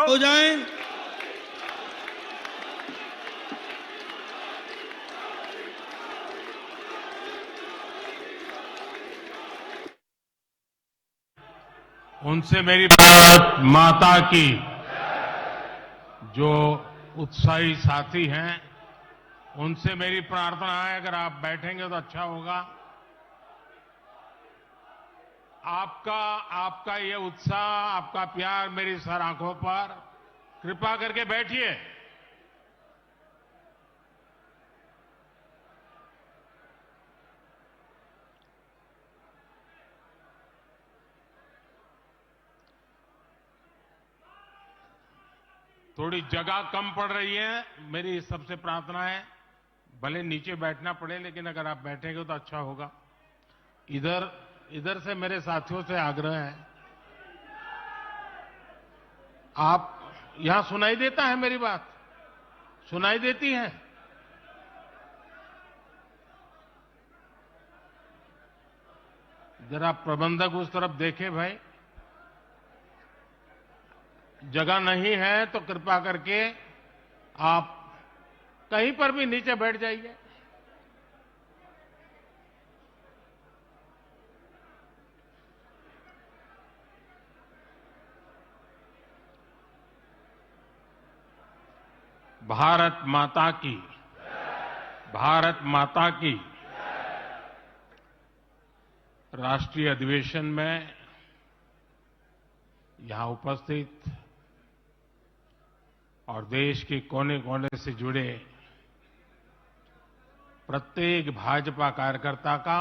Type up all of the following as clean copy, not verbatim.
हो जाएं। उनसे मेरी भारत माता की जो उत्साही साथी हैं, उनसे मेरी प्रार्थना है, अगर आप बैठेंगे तो अच्छा होगा। आपका आपका ये उत्साह, आपका प्यार मेरी सर आंखों पर, कृपा करके बैठिए। थोड़ी जगह कम पड़ रही है, मेरी सबसे प्रार्थना है, भले नीचे बैठना पड़े लेकिन अगर आप बैठेंगे तो अच्छा होगा। इधर इधर से मेरे साथियों से आग्रह है, आप यहां सुनाई देता है मेरी बात? सुनाई देती है? जरा प्रबंधक उस तरफ देखें भाई, जगह नहीं है तो कृपा करके आप कहीं पर भी नीचे बैठ जाइए। भारत माता की, भारत माता की। राष्ट्रीय अधिवेशन में यहां उपस्थित और देश के कोने कोने से जुड़े प्रत्येक भाजपा कार्यकर्ता का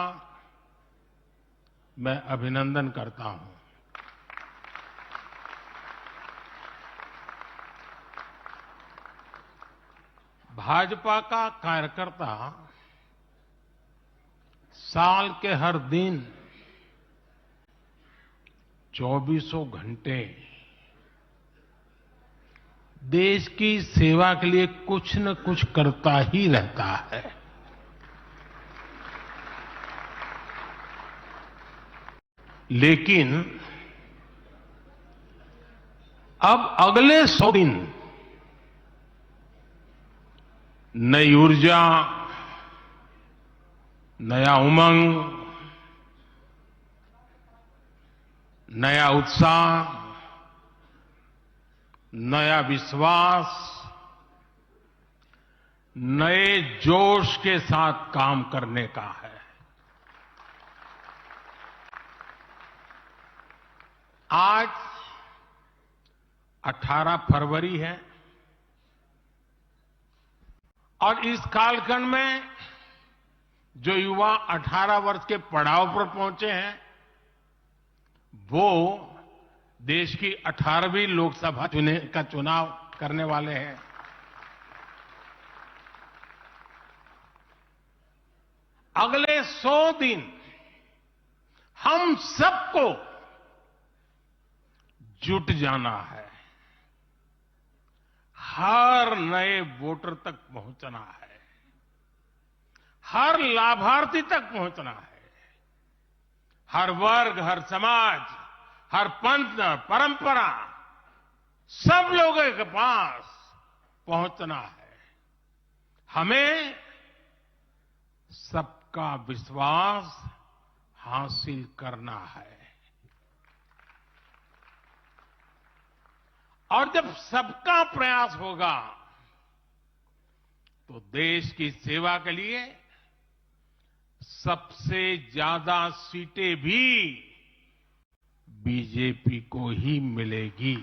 मैं अभिनंदन करता हूं। भाजपा का कार्यकर्ता साल के हर दिन 24 घंटे देश की सेवा के लिए कुछ न कुछ करता ही रहता है। लेकिन अब अगले 100 दिन नई ऊर्जा, नया उमंग, नया उत्साह, नया विश्वास, नए जोश के साथ काम करने का है। आज 18 फरवरी है और इस कालखंड में जो युवा 18 वर्ष के पड़ाव पर पहुंचे हैं, वो देश की 18वीं लोकसभा का चुनाव करने वाले हैं। अगले 100 दिन हम सबको जुट जाना है, हर नए वोटर तक पहुंचना है, हर लाभार्थी तक पहुंचना है, हर वर्ग, हर समाज, हर पंथ, परंपरा, सब लोगों के पास पहुंचना है। हमें सबका विश्वास हासिल करना है। और जब सबका प्रयास होगा तो देश की सेवा के लिए सबसे ज्यादा सीटें भी बीजेपी को ही मिलेगी।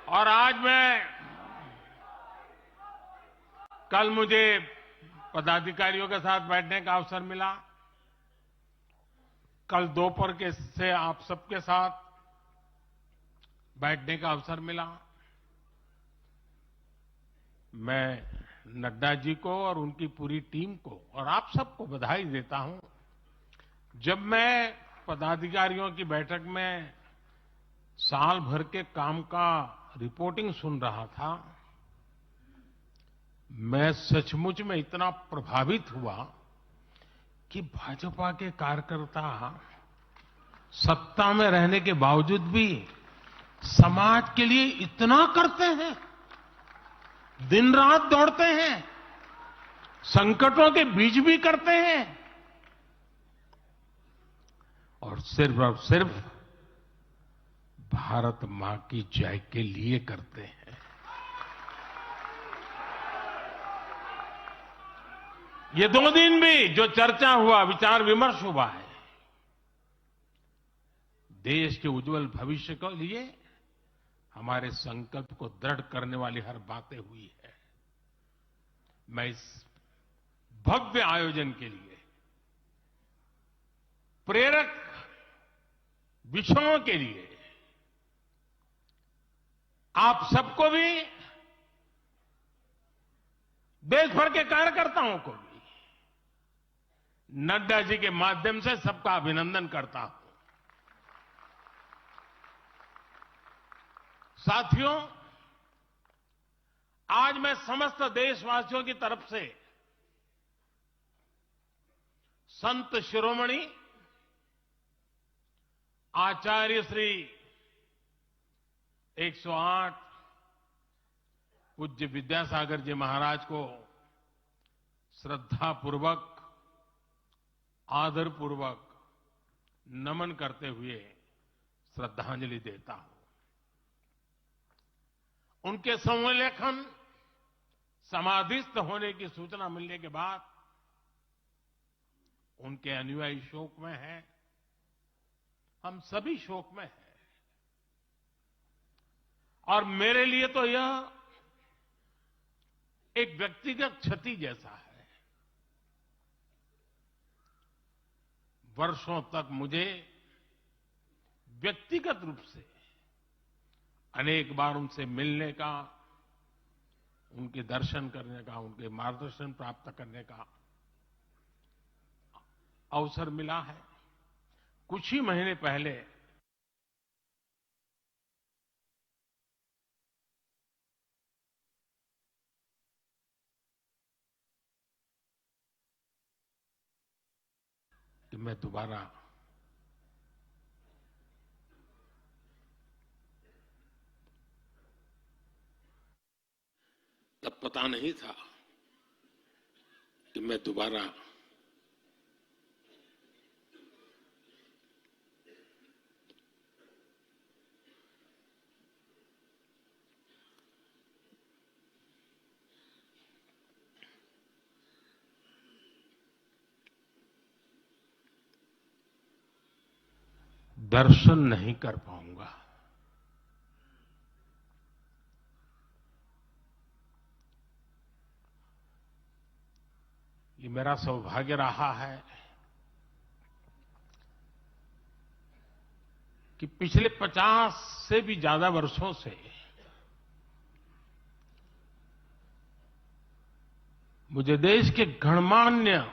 और आज कल मुझे पदाधिकारियों के साथ बैठने का अवसर मिला। कल दोपहर के से आप सबके साथ बैठने का अवसर मिला। मैं नड्डा जी को और उनकी पूरी टीम को और आप सबको बधाई देता हूं। जब मैं पदाधिकारियों की बैठक में साल भर के काम का रिपोर्टिंग सुन रहा था, मैं सचमुच में इतना प्रभावित हुआ कि भाजपा के कार्यकर्ता सत्ता में रहने के बावजूद भी समाज के लिए इतना करते हैं, दिन रात दौड़ते हैं, संकटों के बीच भी करते हैं और सिर्फ भारत मां की जय के लिए करते हैं। ये 2 दिन भी जो चर्चा हुआ, विचार विमर्श हुआ है, देश के उज्जवल भविष्य के लिए हमारे संकल्प को दृढ़ करने वाली हर बातें हुई है। मैं इस भव्य आयोजन के लिए, प्रेरक विषयों के लिए आप सबको भी, देश भर के कार्यकर्ताओं को भी नड्डा जी के माध्यम से सबका अभिनंदन करता हूं। साथियों, आज मैं समस्त देशवासियों की तरफ से संत शिरोमणि आचार्य श्री 108 पूज्य विद्यासागर जी महाराज को श्रद्धापूर्वक, आदरपूर्वक नमन करते हुए श्रद्धांजलि देता हूं। उनके संलेखन समाधिस्थ होने की सूचना मिलने के बाद उनके अनुयायी शोक में हैं, हम सभी शोक में हैं और मेरे लिए तो यह एक व्यक्तिगत क्षति जैसा है। वर्षों तक मुझे व्यक्तिगत रूप से अनेक बार उनसे मिलने का, उनके दर्शन करने का, उनके मार्गदर्शन प्राप्त करने का अवसर मिला है। कुछ ही महीने पहले कि मैं दोबारा तब पता नहीं था कि मैं दोबारा दर्शन नहीं कर पाऊंगा। ये मेरा सौभाग्य रहा है कि पिछले 50 से भी ज्यादा वर्षों से मुझे देश के गणमान्य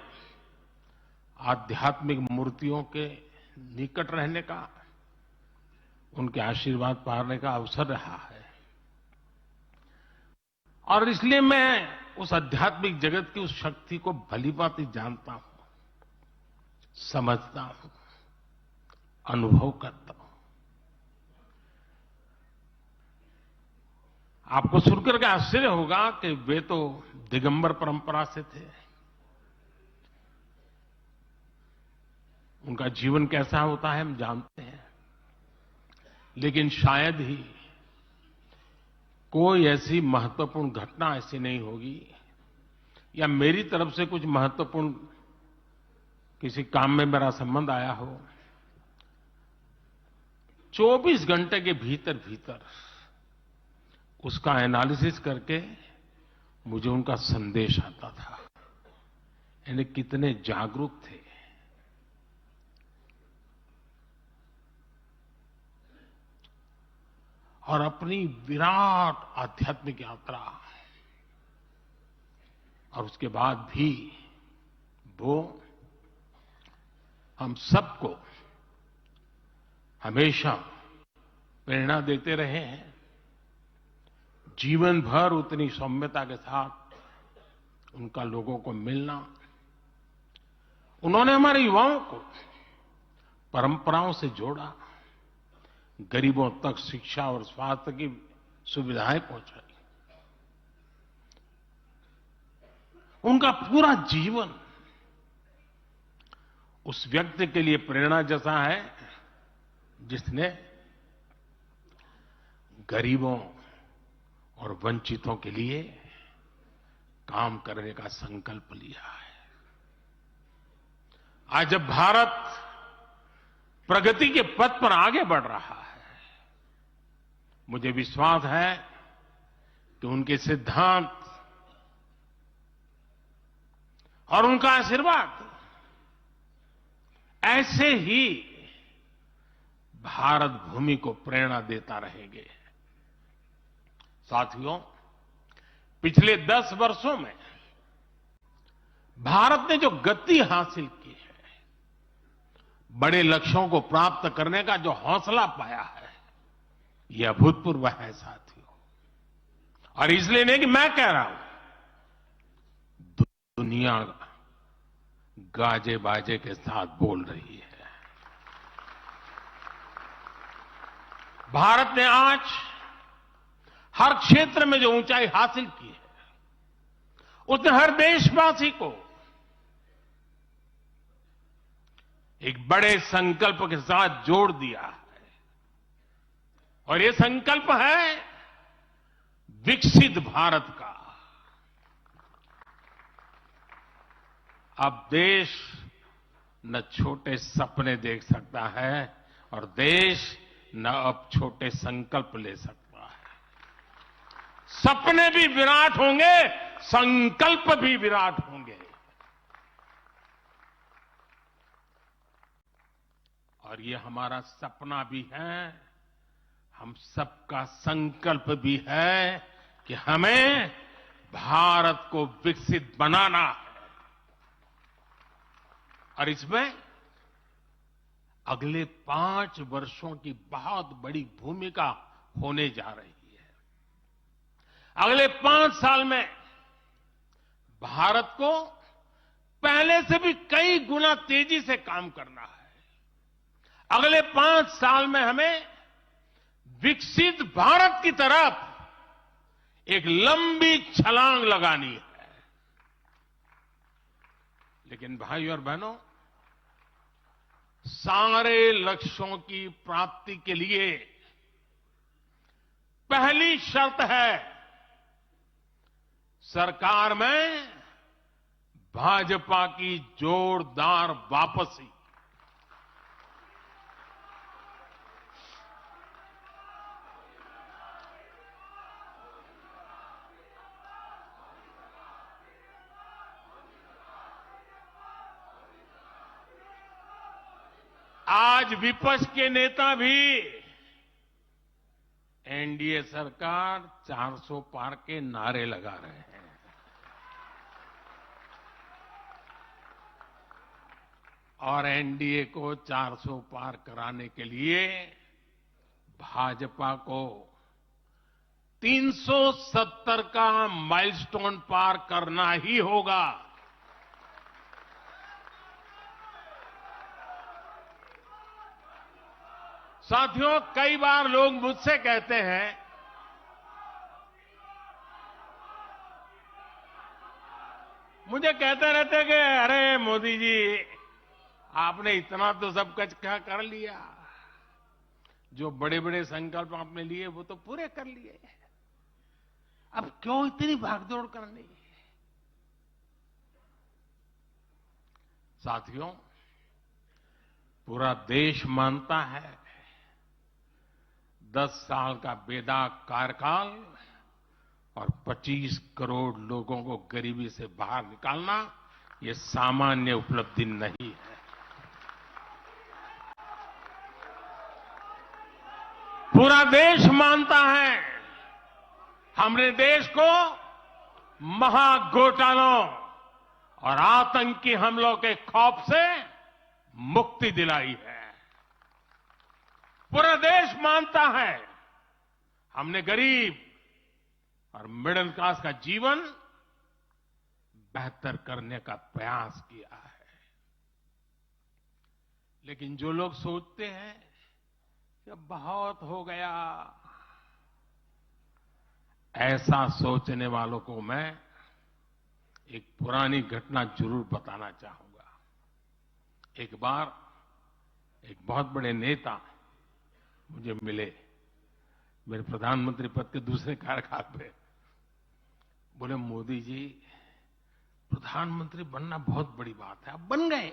आध्यात्मिक मूर्तियों के निकट रहने का, उनके आशीर्वाद पाने का अवसर रहा है और इसलिए मैं उस आध्यात्मिक जगत की उस शक्ति को भलीभांति जानता हूं, समझता हूं, अनुभव करता हूं। आपको सुनकर के आश्चर्य होगा कि वे तो दिगंबर परंपरा से थे। उनका जीवन कैसा होता है हम जानते हैं, लेकिन शायद ही कोई ऐसी महत्वपूर्ण घटना ऐसी नहीं होगी या मेरी तरफ से कुछ महत्वपूर्ण किसी काम में मेरा संबंध आया हो, 24 घंटे के भीतर भीतर उसका एनालिसिस करके मुझे उनका संदेश आता था। यानी कितने जागरूक थे, और अपनी विराट आध्यात्मिक यात्रा और उसके बाद भी वो हम सबको हमेशा प्रेरणा देते रहे हैं। जीवन भर उतनी सौम्यता के साथ उनका लोगों को मिलना, उन्होंने हमारे युवाओं को परंपराओं से जोड़ा, गरीबों तक शिक्षा और स्वास्थ्य की सुविधाएं पहुंचाई। उनका पूरा जीवन उस व्यक्ति के लिए प्रेरणा जैसा है जिसने गरीबों और वंचितों के लिए काम करने का संकल्प लिया है। आज जब भारत प्रगति के पथ पर आगे बढ़ रहा है, मुझे विश्वास है कि उनके सिद्धांत और उनका आशीर्वाद ऐसे ही भारत भूमि को प्रेरणा देता रहेंगे। साथियों, पिछले 10 वर्षों में भारत ने जो गति हासिल की है, बड़े लक्ष्यों को प्राप्त करने का जो हौसला पाया है, यह अभूतपूर्व है साथियों। और इसलिए नहीं कि मैं कह रहा हूं, दुनिया गाजे बाजे के साथ बोल रही है। भारत ने आज हर क्षेत्र में जो ऊंचाई हासिल की है, उसने हर देशवासी को एक बड़े संकल्प के साथ जोड़ दिया है। और ये संकल्प है विकसित भारत का। अब देश न छोटे सपने देख सकता है और देश न अब छोटे संकल्प ले सकता है। सपने भी विराट होंगे, संकल्प भी विराट होंगे। और ये हमारा सपना भी है, हम सबका संकल्प भी है कि हमें भारत को विकसित बनाना है। और इसमें अगले 5 वर्षों की बहुत बड़ी भूमिका होने जा रही है। अगले 5 साल में भारत को पहले से भी कई गुना तेजी से काम करना है। अगले 5 साल में हमें विकसित भारत की तरफ एक लंबी छलांग लगानी है। लेकिन भाई और बहनों, सारे लक्ष्यों की प्राप्ति के लिए पहली शर्त है सरकार में भाजपा की जोरदार वापसी। आज विपक्ष के नेता भी एनडीए सरकार 400 पार के नारे लगा रहे हैं। और एनडीए को 400 पार कराने के लिए भाजपा को 370 का माइलस्टोन पार करना ही होगा। साथियों, कई बार लोग मुझसे कहते हैं मुझे कहते रहते कि अरे मोदी जी, आपने इतना तो सब कुछ क्या कर लिया, जो बड़े बड़े संकल्प आपने लिए वो तो पूरे कर लिए, अब क्यों इतनी भागदौड़ करनी। साथियों, पूरा देश मानता है 10 साल का बेदाग कार्यकाल और 25 करोड़ लोगों को गरीबी से बाहर निकालना ये सामान्य उपलब्धि नहीं है। पूरा देश मानता है हमने देश को महाघोटालों और आतंकी हमलों के खौफ से मुक्ति दिलाई है। पूरा देश मानता है हमने गरीब और मिडिल क्लास का जीवन बेहतर करने का प्रयास किया है। लेकिन जो लोग सोचते हैं कि अब बहुत हो गया, ऐसा सोचने वालों को मैं एक पुरानी घटना जरूर बताना चाहूंगा। एक बार एक बहुत बड़े नेता मुझे मिले, मेरे प्रधानमंत्री पद के दूसरे कार्यकाल पे। बोले, मोदी जी, प्रधानमंत्री बनना बहुत बड़ी बात है, आप बन गए।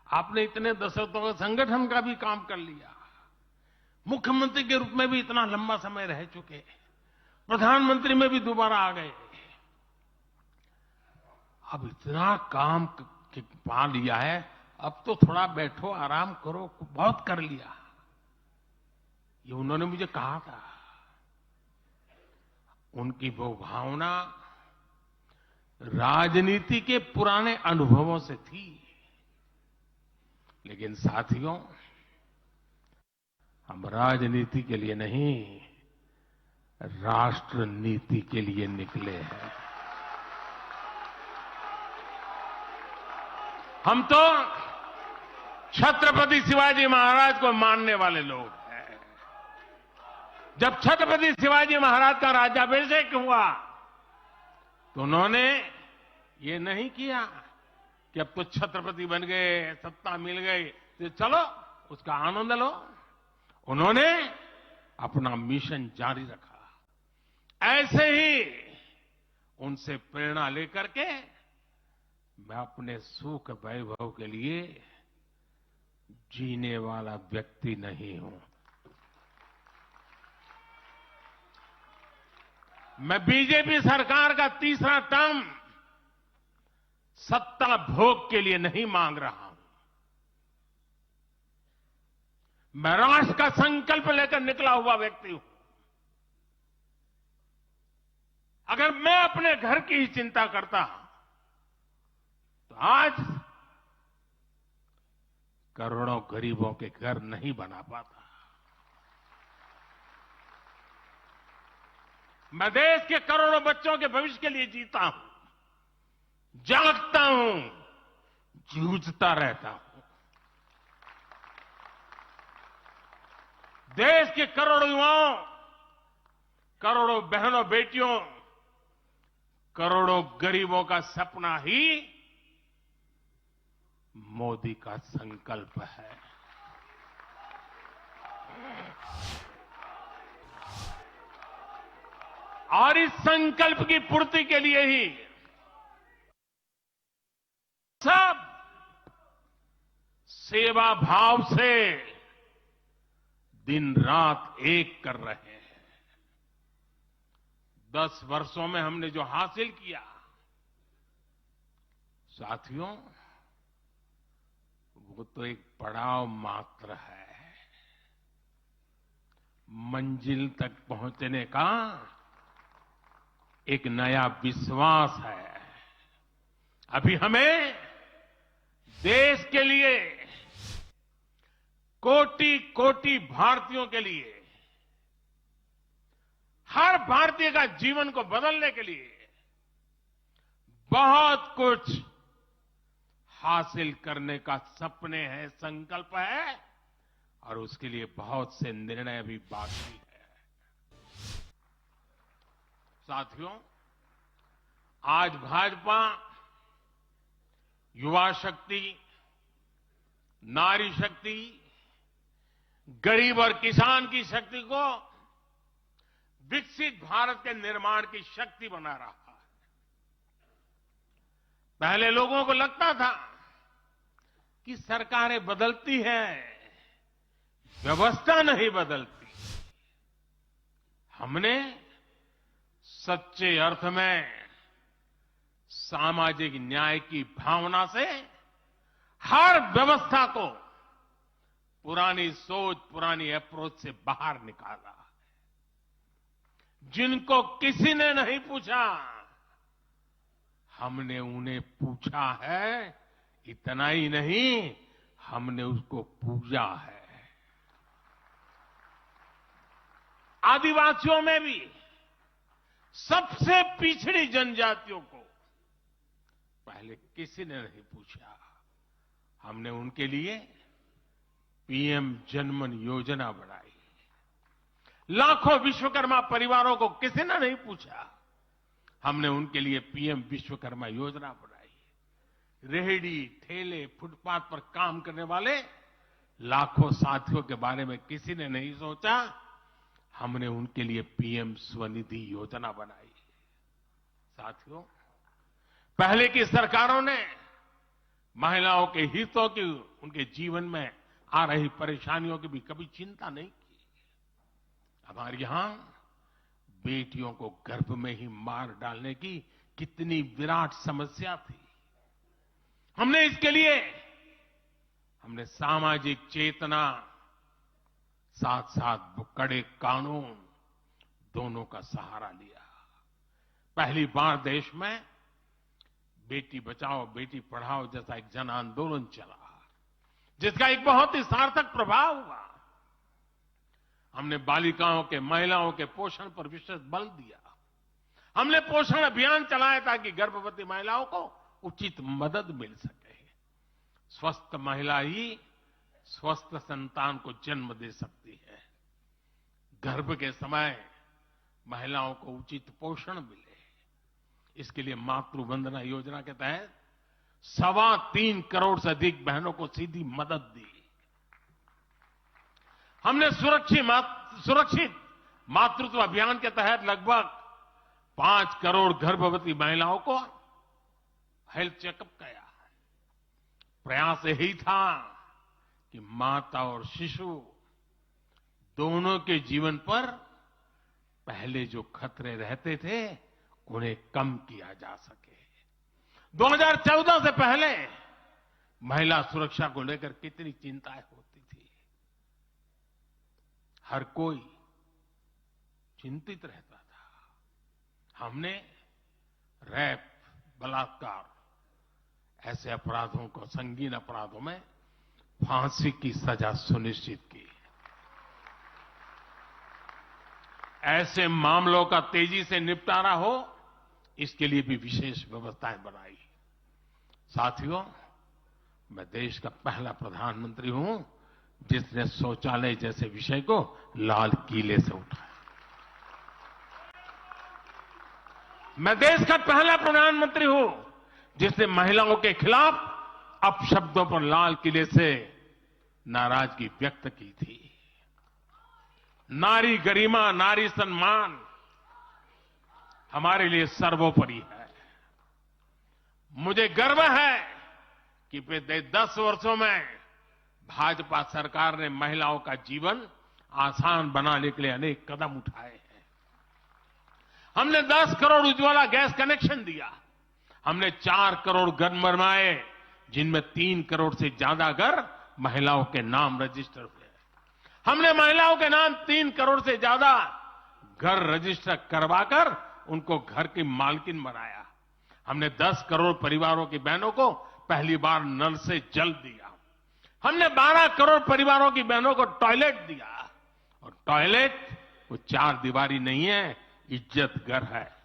आपने इतने दशकों का संगठन का भी काम कर लिया, मुख्यमंत्री के रूप में भी इतना लंबा समय रह चुके, प्रधानमंत्री में भी दोबारा आ गए। अब इतना काम पा लिया है, अब तो थोड़ा बैठो, आराम करो, बहुत कर लिया। ये उन्होंने मुझे कहा था। उनकी वो भावना राजनीति के पुराने अनुभवों से थी। लेकिन साथियों, हम राजनीति के लिए नहीं, राष्ट्र नीति के लिए निकले हैं। हम तो छत्रपति शिवाजी महाराज को मानने वाले लोग हैं। जब छत्रपति शिवाजी महाराज का राज्याभिषेक हुआ तो उन्होंने ये नहीं किया कि अब तो छत्रपति बन गए, सत्ता मिल गई तो चलो उसका आनंद लो। उन्होंने अपना मिशन जारी रखा। ऐसे ही उनसे प्रेरणा लेकर के मैं अपने सुख वैभव के लिए जीने वाला व्यक्ति नहीं हूं। मैं बीजेपी सरकार का तीसरा टर्म सत्ता भोग के लिए नहीं मांग रहा हूं। मैं राष्ट्र का संकल्प लेकर निकला हुआ व्यक्ति हूं। अगर मैं अपने घर की ही चिंता करता तो आज करोड़ों गरीबों के घर नहीं बना पाता। मैं देश के करोड़ों बच्चों के भविष्य के लिए जीता हूं, जागता हूं, जूझता रहता हूं। देश के करोड़ों युवाओं, करोड़ों बहनों बेटियों, करोड़ों गरीबों का सपना ही मोदी का संकल्प है। और इस संकल्प की पूर्ति के लिए ही सब सेवा भाव से दिन रात एक कर रहे हैं। 10 वर्षों में हमने जो हासिल किया, साथियों, वो तो एक पड़ाव मात्र है। मंजिल तक पहुंचने का एक नया विश्वास है। अभी हमें देश के लिए, कोटि कोटि भारतीयों के लिए, हर भारतीय का जीवन को बदलने के लिए बहुत कुछ हासिल करने का सपने हैं, संकल्प है, और उसके लिए बहुत से निर्णय भी बाकी है। साथियों, आज भाजपा युवा शक्ति, नारी शक्ति, गरीब और किसान की शक्ति को विकसित भारत के निर्माण की शक्ति बना रहा है। पहले लोगों को लगता था कि सरकारें बदलती हैं, व्यवस्था नहीं बदलती। हमने सच्चे अर्थ में सामाजिक न्याय की भावना से हर व्यवस्था को पुरानी सोच, पुरानी अप्रोच से बाहर निकाला। जिनको किसी ने नहीं पूछा, हमने उन्हें पूछा है। इतना ही नहीं, हमने उसको पूजा है। आदिवासियों में भी, सबसे पिछड़ी जनजातियों को पहले किसी ने नहीं पूछा। हमने उनके लिए पीएम जनमन योजना बनाई। लाखों विश्वकर्मा परिवारों को किसी ने नहीं पूछा। हमने उनके लिए पीएम विश्वकर्मा योजना बनाई। रेहड़ी, ठेले, फुटपाथ पर काम करने वाले लाखों साथियों के बारे में किसी ने नहीं सोचा। हमने उनके लिए पीएम स्वनिधि योजना बनाई। साथियों, पहले की सरकारों ने महिलाओं के हितों की, उनके जीवन में आ रही परेशानियों की भी कभी चिंता नहीं की। हमारे यहां बेटियों को गर्भ में ही मार डालने की कितनी विराट समस्या थी। हमने इसके लिए सामाजिक चेतना, साथ साथ कड़े कानून दोनों का सहारा लिया। पहली बार देश में बेटी बचाओ बेटी पढ़ाओ जैसा एक जन आंदोलन चला, जिसका एक बहुत ही सार्थक प्रभाव हुआ। हमने बालिकाओं के, महिलाओं के पोषण पर विशेष बल दिया। हमने पोषण अभियान चलाया ताकि गर्भवती महिलाओं को उचित मदद मिल सके। स्वस्थ महिला ही स्वस्थ संतान को जन्म दे सकती है। गर्भ के समय महिलाओं को उचित पोषण मिले, इसके लिए मातृ वंदना योजना के तहत 3.25 करोड़ से अधिक बहनों को सीधी मदद दी। हमने सुरक्षित मातृत्व अभियान के तहत लगभग 5 करोड़ गर्भवती महिलाओं को हेल्थ चेकअप किया। प्रयास यही था कि माता और शिशु दोनों के जीवन पर पहले जो खतरे रहते थे उन्हें कम किया जा सके। 2014 से पहले महिला सुरक्षा को लेकर कितनी चिंताएं होती थी। हर कोई चिंतित रहता था। हमने रेप, बलात्कार ऐसे अपराधों को, संगीन अपराधों में फांसी की सजा सुनिश्चित की। ऐसे मामलों का तेजी से निपटारा हो, इसके लिए भी विशेष व्यवस्थाएं बनाई। साथियों, मैं देश का पहला प्रधानमंत्री हूं जिसने शौचालय जैसे विषय को लाल किले से उठाया। मैं देश का पहला प्रधानमंत्री हूं जिसने महिलाओं के खिलाफ अपशब्दों पर लाल किले से नाराजगी व्यक्त की थी। नारी गरिमा, नारी सम्मान हमारे लिए सर्वोपरि है। मुझे गर्व है कि पिछले 10 वर्षों में भाजपा सरकार ने महिलाओं का जीवन आसान बनाने के लिए अनेक कदम उठाए हैं। हमने 10 करोड़ उज्ज्वला गैस कनेक्शन दिया। हमने 4 करोड़ घर बनवाए, जिनमें 3 करोड़ से ज्यादा घर महिलाओं के नाम रजिस्टर हुए। हमने महिलाओं के नाम 3 करोड़ से ज्यादा घर रजिस्टर करवाकर उनको घर की मालकिन बनाया। हमने 10 करोड़ परिवारों की बहनों को पहली बार नल से जल दिया। हमने 12 करोड़ परिवारों की बहनों को टॉयलेट दिया। और टॉयलेट वो 4 दीवारी नहीं है, इज्जत घर है।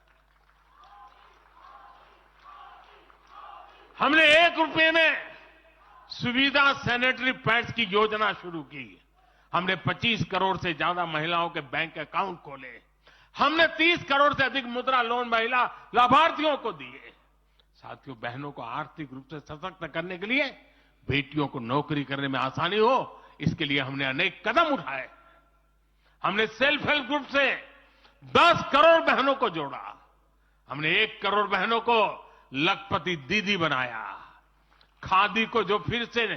हमने 1 रुपये में सुविधा सैनिटरी पैड्स की योजना शुरू की। हमने 25 करोड़ से ज्यादा महिलाओं के बैंक अकाउंट खोले। हमने 30 करोड़ से अधिक मुद्रा लोन महिला लाभार्थियों को दिए। साथियों, बहनों को आर्थिक रूप से सशक्त करने के लिए, बेटियों को नौकरी करने में आसानी हो, इसके लिए हमने अनेक कदम उठाए। हमने सेल्फ हेल्प ग्रुप से 10 करोड़ बहनों को जोड़ा। हमने 1 करोड़ बहनों को लखपति दीदी बनाया। खादी को जो फिर से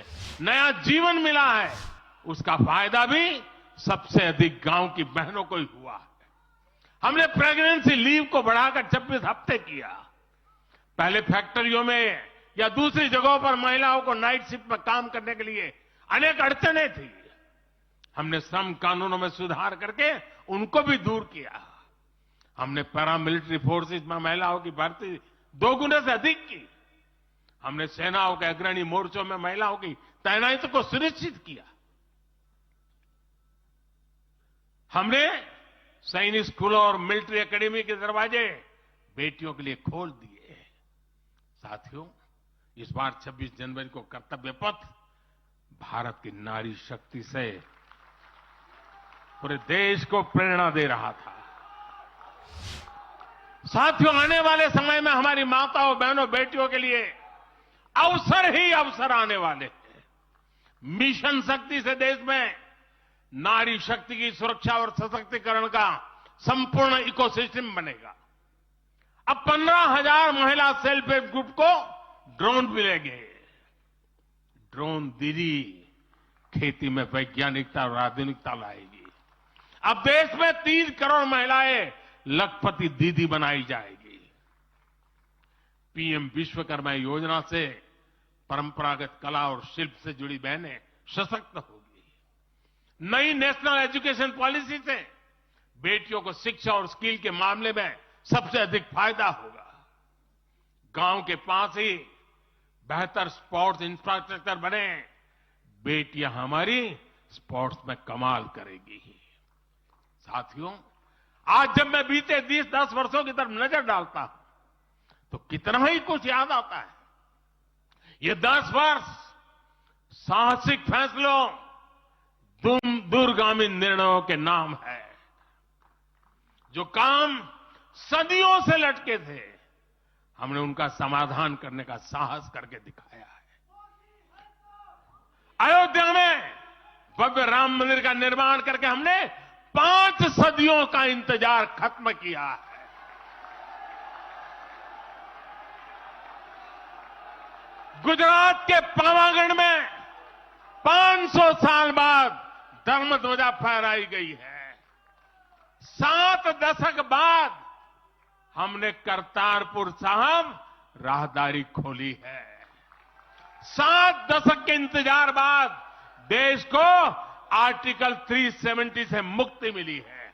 नया जीवन मिला है, उसका फायदा भी सबसे अधिक गांव की बहनों को ही हुआ है। हमने प्रेगनेंसी लीव को बढ़ाकर 26 हफ्ते किया। पहले फैक्ट्रियों में या दूसरी जगहों पर महिलाओं को नाइट शिफ्ट में काम करने के लिए अनेक अड़चनें थी। हमने श्रम कानूनों में सुधार करके उनको भी दूर किया। हमने पैरामिलिट्री फोर्सेस में महिलाओं की भर्ती 2 गुने से अधिक की। हमने सेनाओं के अग्रणी मोर्चों में महिलाओं की तैनाती को सुनिश्चित किया। हमने सैनिक स्कूलों और मिलिट्री एकेडमी के दरवाजे बेटियों के लिए खोल दिए। साथियों, इस बार 26 जनवरी को कर्तव्य पथ भारत की नारी शक्ति से पूरे देश को प्रेरणा दे रहा था। साथियों, आने वाले समय में हमारी माताओं, बहनों, बेटियों के लिए अवसर ही अवसर आने वाले हैं। मिशन शक्ति से देश में नारी शक्ति की सुरक्षा और सशक्तिकरण का संपूर्ण इकोसिस्टम बनेगा। अब 15,000 महिला सेल्फ हेल्प ग्रुप को ड्रोन मिलेंगे। ड्रोन दीदी खेती में वैज्ञानिकता और आधुनिकता लाएगी। अब देश में 3 करोड़ महिलाएं लखपति दीदी बनाई जाएगी। पीएम विश्वकर्मा योजना से परंपरागत कला और शिल्प से जुड़ी बहनें सशक्त होगी। नई नेशनल एजुकेशन पॉलिसी से बेटियों को शिक्षा और स्किल के मामले में सबसे अधिक फायदा होगा। गांव के पास ही बेहतर स्पोर्ट्स इंफ्रास्ट्रक्चर बने, बेटियां हमारी स्पोर्ट्स में कमाल करेगी। साथियों, आज जब मैं बीते 10 वर्षों की तरफ नजर डालता हूं तो कितना ही कुछ याद आता है। ये 10 वर्ष साहसिक फैसलों, दूरगामी निर्णयों के नाम है। जो काम सदियों से लटके थे, हमने उनका समाधान करने का साहस करके दिखाया है। अयोध्या में भव्य राम मंदिर का निर्माण करके हमने 5 सदियों का इंतजार खत्म किया है। गुजरात के पावागढ़ में 500 साल बाद धर्म ध्वजा फहराई गई है। 7 दशक बाद हमने करतारपुर साहिब राहदारी खोली है। 7 दशक के इंतजार बाद देश को आर्टिकल 370 से मुक्ति मिली है।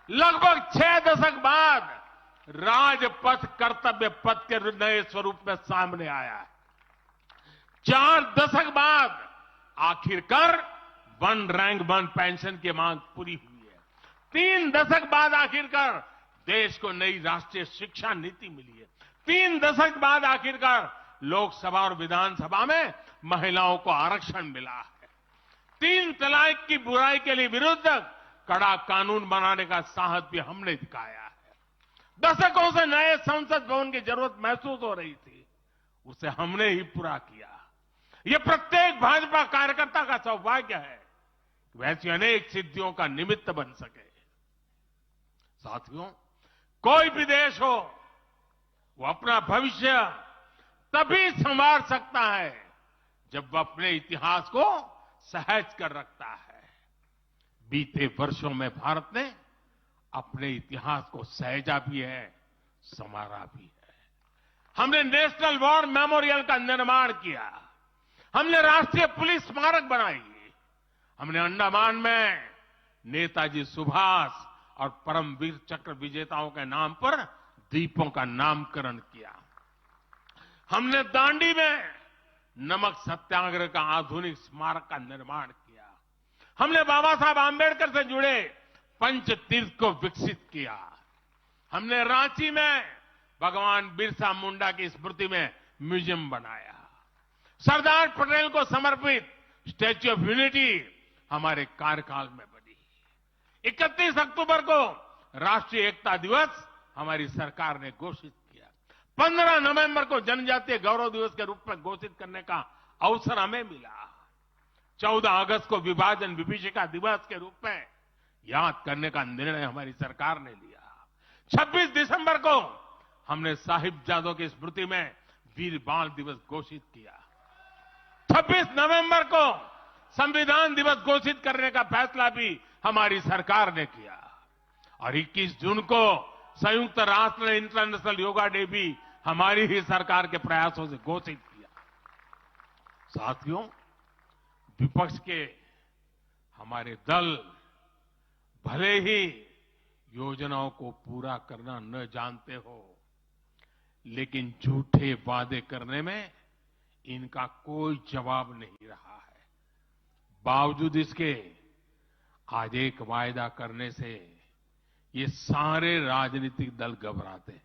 लगभग 6 दशक बाद राजपथ कर्तव्य पथ के नए स्वरूप में सामने आया है। 4 दशक बाद आखिरकार 1 रैंक 1 पेंशन की मांग पूरी हुई है। 3 दशक बाद आखिरकार देश को नई राष्ट्रीय शिक्षा नीति मिली है। 3 दशक बाद आखिरकार लोकसभा और विधानसभा में महिलाओं को आरक्षण मिला है। 3 तलाक की बुराई के लिए विरुद्ध कड़ा कानून बनाने का साहस भी हमने दिखाया है। दशकों से नए संसद भवन की जरूरत महसूस हो रही थी, उसे हमने ही पूरा किया। यह प्रत्येक भाजपा कार्यकर्ता का सौभाग्य है कि वैसी अनेक सिद्धियों का निमित्त बन सके। साथियों, कोई भी देश हो, वो अपना भविष्य तभी संवार सकता है जब वह अपने इतिहास को सहज कर रखता है। बीते वर्षों में भारत ने अपने इतिहास को सहेजा भी है, संवारा भी है। हमने नेशनल वॉर मेमोरियल का निर्माण किया। हमने राष्ट्रीय पुलिस स्मारक बनाई। हमने अंडमान में नेताजी सुभाष और परमवीर चक्र विजेताओं के नाम पर द्वीपों का नामकरण किया। हमने दांडी में नमक सत्याग्रह का आधुनिक स्मारक का निर्माण किया। हमने बाबा साहब आंबेडकर से जुड़े पंचतीर्थ को विकसित किया। हमने रांची में भगवान बिरसा मुंडा की स्मृति में म्यूजियम बनाया। सरदार पटेल को समर्पित स्टैच्यू ऑफ यूनिटी हमारे कार्यकाल में बनी। 31 अक्टूबर को राष्ट्रीय एकता दिवस हमारी सरकार ने घोषित किया। 15 नवंबर को जनजातीय गौरव दिवस के रूप में घोषित करने का अवसर हमें मिला। 14 अगस्त को विभाजन विभीषिका दिवस के रूप में याद करने का निर्णय हमारी सरकार ने लिया। 26 दिसंबर को हमने साहिबजादों की स्मृति में वीर बाल दिवस घोषित किया। 26 नवंबर को संविधान दिवस घोषित करने का फैसला भी हमारी सरकार ने किया और 21 जून को संयुक्त राष्ट्र ने इंटरनेशनल योगा डे भी हमारी ही सरकार के प्रयासों से घोषित किया। साथियों, विपक्ष के हमारे दल भले ही योजनाओं को पूरा करना न जानते हो, लेकिन झूठे वादे करने में इनका कोई जवाब नहीं रहा है। बावजूद इसके आज एक वायदा करने से ये सारे राजनीतिक दल घबराते हैं।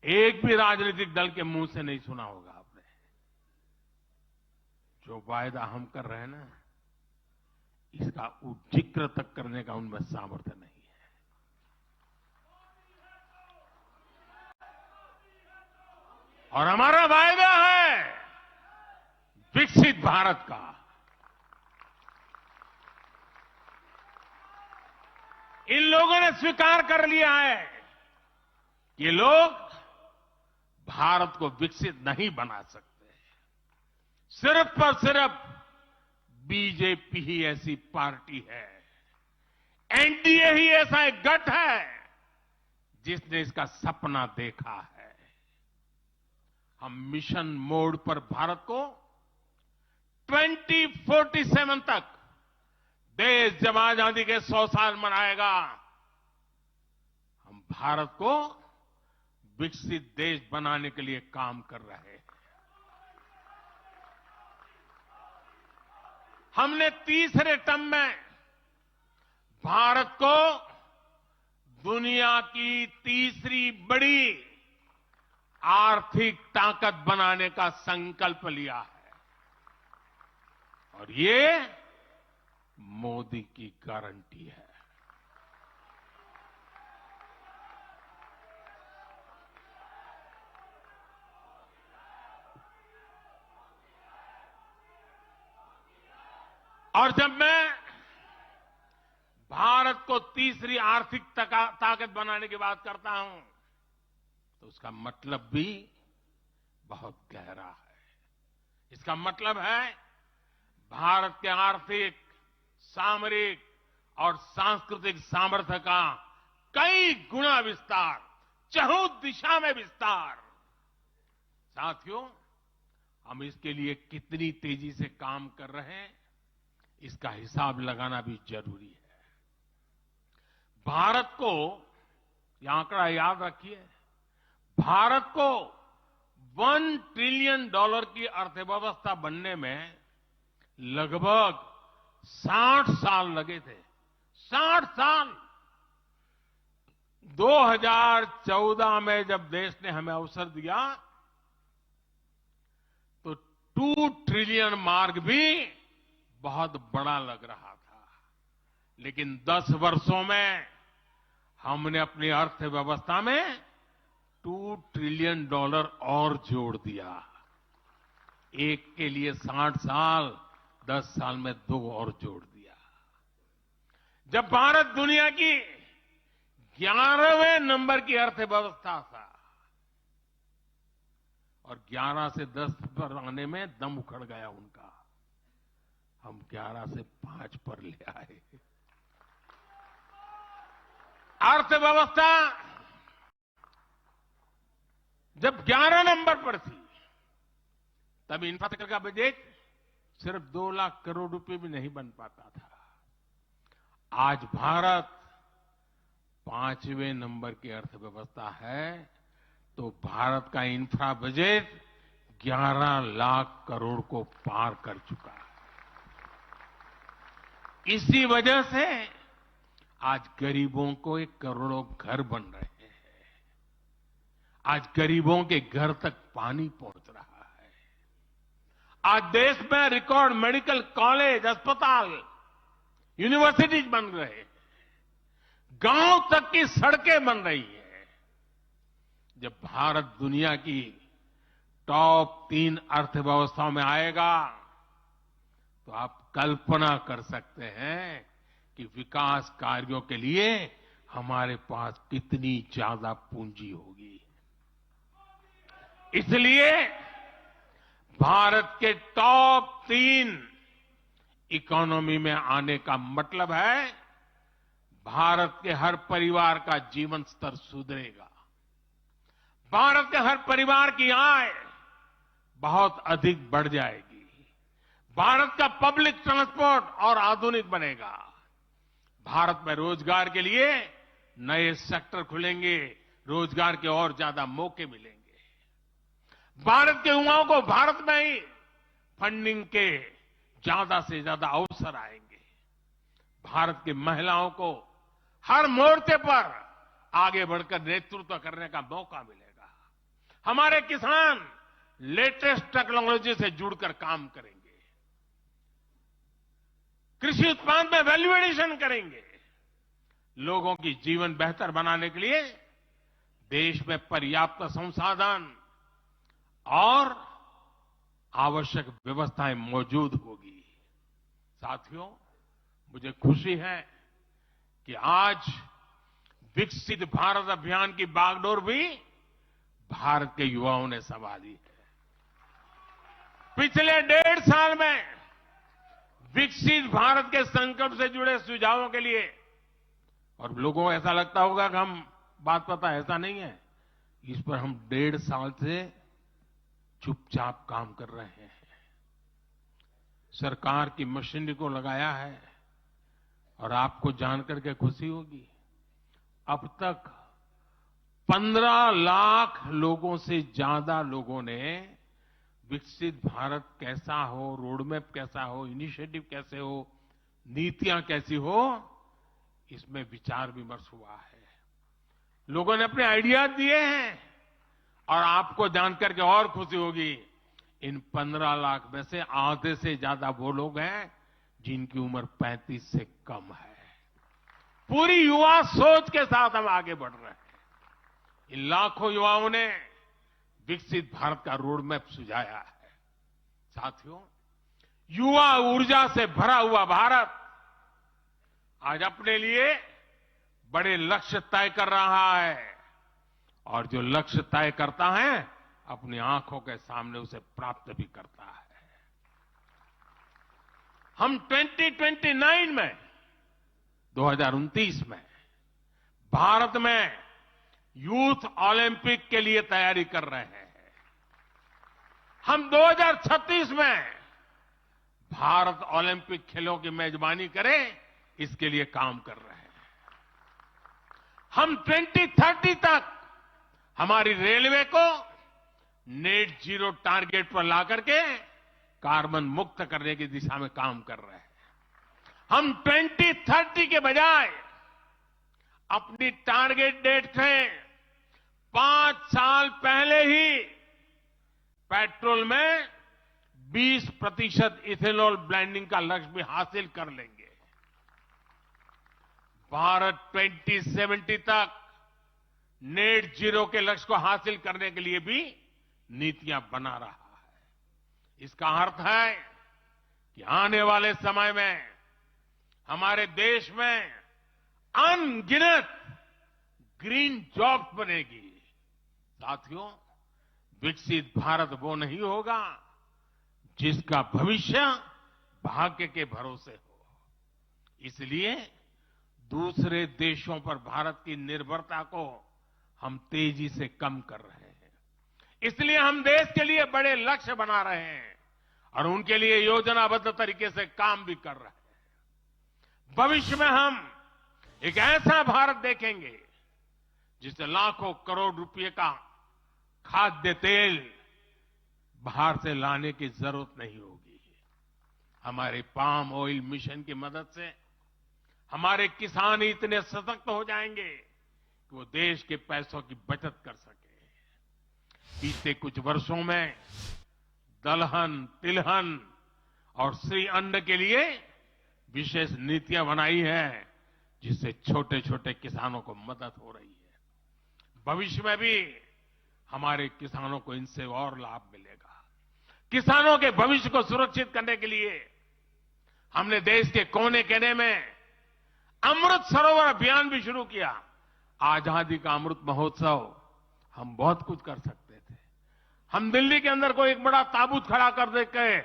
एक भी राजनीतिक दल के मुंह से नहीं सुना होगा आपने। जो वायदा हम कर रहे हैं ना, इसका जिक्र तक करने का उनमें सामर्थ्य नहीं है। और हमारा वायदा है विकसित भारत का। इन लोगों ने स्वीकार कर लिया है कि ये लोग भारत को विकसित नहीं बना सकते। सिर्फ और सिर्फ बीजेपी ही ऐसी पार्टी है, एनडीए ही ऐसा एक गठ है जिसने इसका सपना देखा है। हम मिशन मोड पर भारत को 2047 तक देश जब आजादी के 100 साल मनाएगा, हम भारत को विकसित देश बनाने के लिए काम कर रहे हैं। हमने तीसरे टर्म में भारत को दुनिया की तीसरी बड़ी आर्थिक ताकत बनाने का संकल्प लिया है, और ये मोदी की गारंटी है। और जब मैं भारत को तीसरी आर्थिक ताकत बनाने की बात करता हूं, तो उसका मतलब भी बहुत गहरा है। इसका मतलब है भारत के आर्थिक, सामरिक और सांस्कृतिक सामर्थ्य का कई गुना विस्तार, चहुं दिशा में विस्तार। साथियों, हम इसके लिए कितनी तेजी से काम कर रहे हैं, इसका हिसाब लगाना भी जरूरी है। भारत को, यह आंकड़ा याद रखिए, भारत को $1 ट्रिलियन की अर्थव्यवस्था बनने में लगभग 60 साल लगे थे। 60 साल। 2014 में जब देश ने हमें अवसर दिया तो 2 ट्रिलियन मार्क भी बहुत बड़ा लग रहा था, लेकिन 10 वर्षों में हमने अपनी अर्थव्यवस्था में $2 ट्रिलियन और जोड़ दिया। एक के लिए 60 साल, 10 साल में 2 और जोड़ दिया। जब भारत दुनिया की 11वें नंबर की अर्थव्यवस्था था और 11 से 10 पर आने में दम उखड़ गया उनका, हम 11 से 5 पर ले आए। अर्थव्यवस्था जब 11 नंबर पर थी, तब इंफ्रास्ट्रक्चर का बजट सिर्फ 2 लाख करोड़ रुपए भी नहीं बन पाता था। आज भारत 5वें नंबर की अर्थव्यवस्था है, तो भारत का इंफ्रा बजट 11 लाख करोड़ को पार कर चुका है। इसी वजह से आज गरीबों को 1 करोड़ों घर बन रहे हैं। आज गरीबों के घर तक पानी पहुंच रहा है। आज देश में रिकॉर्ड मेडिकल कॉलेज, अस्पताल, यूनिवर्सिटीज बन रहे हैं। गांव तक की सड़कें बन रही हैं। जब भारत दुनिया की टॉप 3 अर्थव्यवस्थाओं में आएगा, तो आप कल्पना कर सकते हैं कि विकास कार्यों के लिए हमारे पास कितनी ज्यादा पूंजी होगी। इसलिए भारत के टॉप 3 इकोनॉमी में आने का मतलब है भारत के हर परिवार का जीवन स्तर सुधरेगा। भारत के हर परिवार की आय बहुत अधिक बढ़ जाएगी। भारत का पब्लिक ट्रांसपोर्ट और आधुनिक बनेगा। भारत में रोजगार के लिए नए सेक्टर खुलेंगे, रोजगार के और ज्यादा मौके मिलेंगे। भारत के युवाओं को भारत में ही फंडिंग के ज्यादा से ज्यादा अवसर आएंगे। भारत की महिलाओं को हर मोर्चे पर आगे बढ़कर नेतृत्व करने का मौका मिलेगा। हमारे किसान लेटेस्ट टेक्नोलॉजी से जुड़कर काम करेंगे, कृषि उत्पाद में वैल्यू एडिशन करेंगे, लोगों की जीवन बेहतर बनाने के लिए देश में पर्याप्त संसाधन और आवश्यक व्यवस्थाएं मौजूद होगी। साथियों, मुझे खुशी है कि आज विकसित भारत अभियान की बागडोर भी भारत के युवाओं ने संभाली है। पिछले 1.5 साल में विकसित भारत के संकल्प से जुड़े सुझावों के लिए, और लोगों को ऐसा लगता होगा कि हम बात पता, ऐसा नहीं है, इस पर हम 1.5 साल से चुपचाप काम कर रहे हैं। सरकार की मशीनरी को लगाया है और आपको जानकर के खुशी होगी, अब तक 15 लाख लोगों से ज्यादा लोगों ने विकसित भारत कैसा हो, रोडमैप कैसा हो, इनिशिएटिव कैसे हो, नीतियां कैसी हो, इसमें विचार विमर्श हुआ है। लोगों ने अपने आइडियाज दिए हैं और आपको जानकर के और खुशी होगी, इन 15 लाख में से आधे से ज्यादा वो लोग हैं जिनकी उम्र 35 से कम है। पूरी युवा सोच के साथ हम आगे बढ़ रहे हैं। इन लाखों युवाओं ने विकसित भारत का रोड मैप सुझाया है। साथियों, युवा ऊर्जा से भरा हुआ भारत आज अपने लिए बड़े लक्ष्य तय कर रहा है, और जो लक्ष्य तय करता है अपनी आंखों के सामने उसे प्राप्त भी करता है। हम 2029 में 2029 में भारत में यूथ ओलंपिक के लिए तैयारी कर रहे हैं। हम 2036 में भारत ओलंपिक खेलों की मेजबानी करें, इसके लिए काम कर रहे हैं। हम 2030 तक हमारी रेलवे को नेट जीरो टारगेट पर ला करके कार्बन मुक्त करने की दिशा में काम कर रहे हैं। हम 2030 के बजाय अपनी टारगेट डेट से 5 साल पहले ही पेट्रोल में 20% इथेनॉल ब्लेंडिंग का लक्ष्य भी हासिल कर लेंगे। भारत 2070 तक नेट जीरो के लक्ष्य को हासिल करने के लिए भी नीतियां बना रहा है। इसका अर्थ है कि आने वाले समय में हमारे देश में अनगिनत ग्रीन जॉब्स बनेगी। साथियों, विकसित भारत वो नहीं होगा जिसका भविष्य भाग्य के भरोसे हो। इसलिए दूसरे देशों पर भारत की निर्भरता को हम तेजी से कम कर रहे हैं। इसलिए हम देश के लिए बड़े लक्ष्य बना रहे हैं और उनके लिए योजनाबद्ध तरीके से काम भी कर रहे हैं। भविष्य में हम एक ऐसा भारत देखेंगे जिसे लाखों करोड़ रुपए का खाद्य तेल बाहर से लाने की जरूरत नहीं होगी। हमारे पाम ऑयल मिशन की मदद से हमारे किसान इतने सशक्त हो जाएंगे कि वो देश के पैसों की बचत कर सके। बीते कुछ वर्षों में दलहन, तिलहन और श्री अन्न के लिए विशेष नीतियां बनाई है, जिससे छोटे छोटे किसानों को मदद हो रही है। भविष्य में भी हमारे किसानों को इनसे और लाभ मिलेगा। किसानों के भविष्य को सुरक्षित करने के लिए हमने देश के कोने कोने में अमृत सरोवर अभियान भी शुरू किया। आजादी का अमृत महोत्सव, हम बहुत कुछ कर सकते थे। हम दिल्ली के अंदर कोई एक बड़ा ताबूत खड़ा कर दे के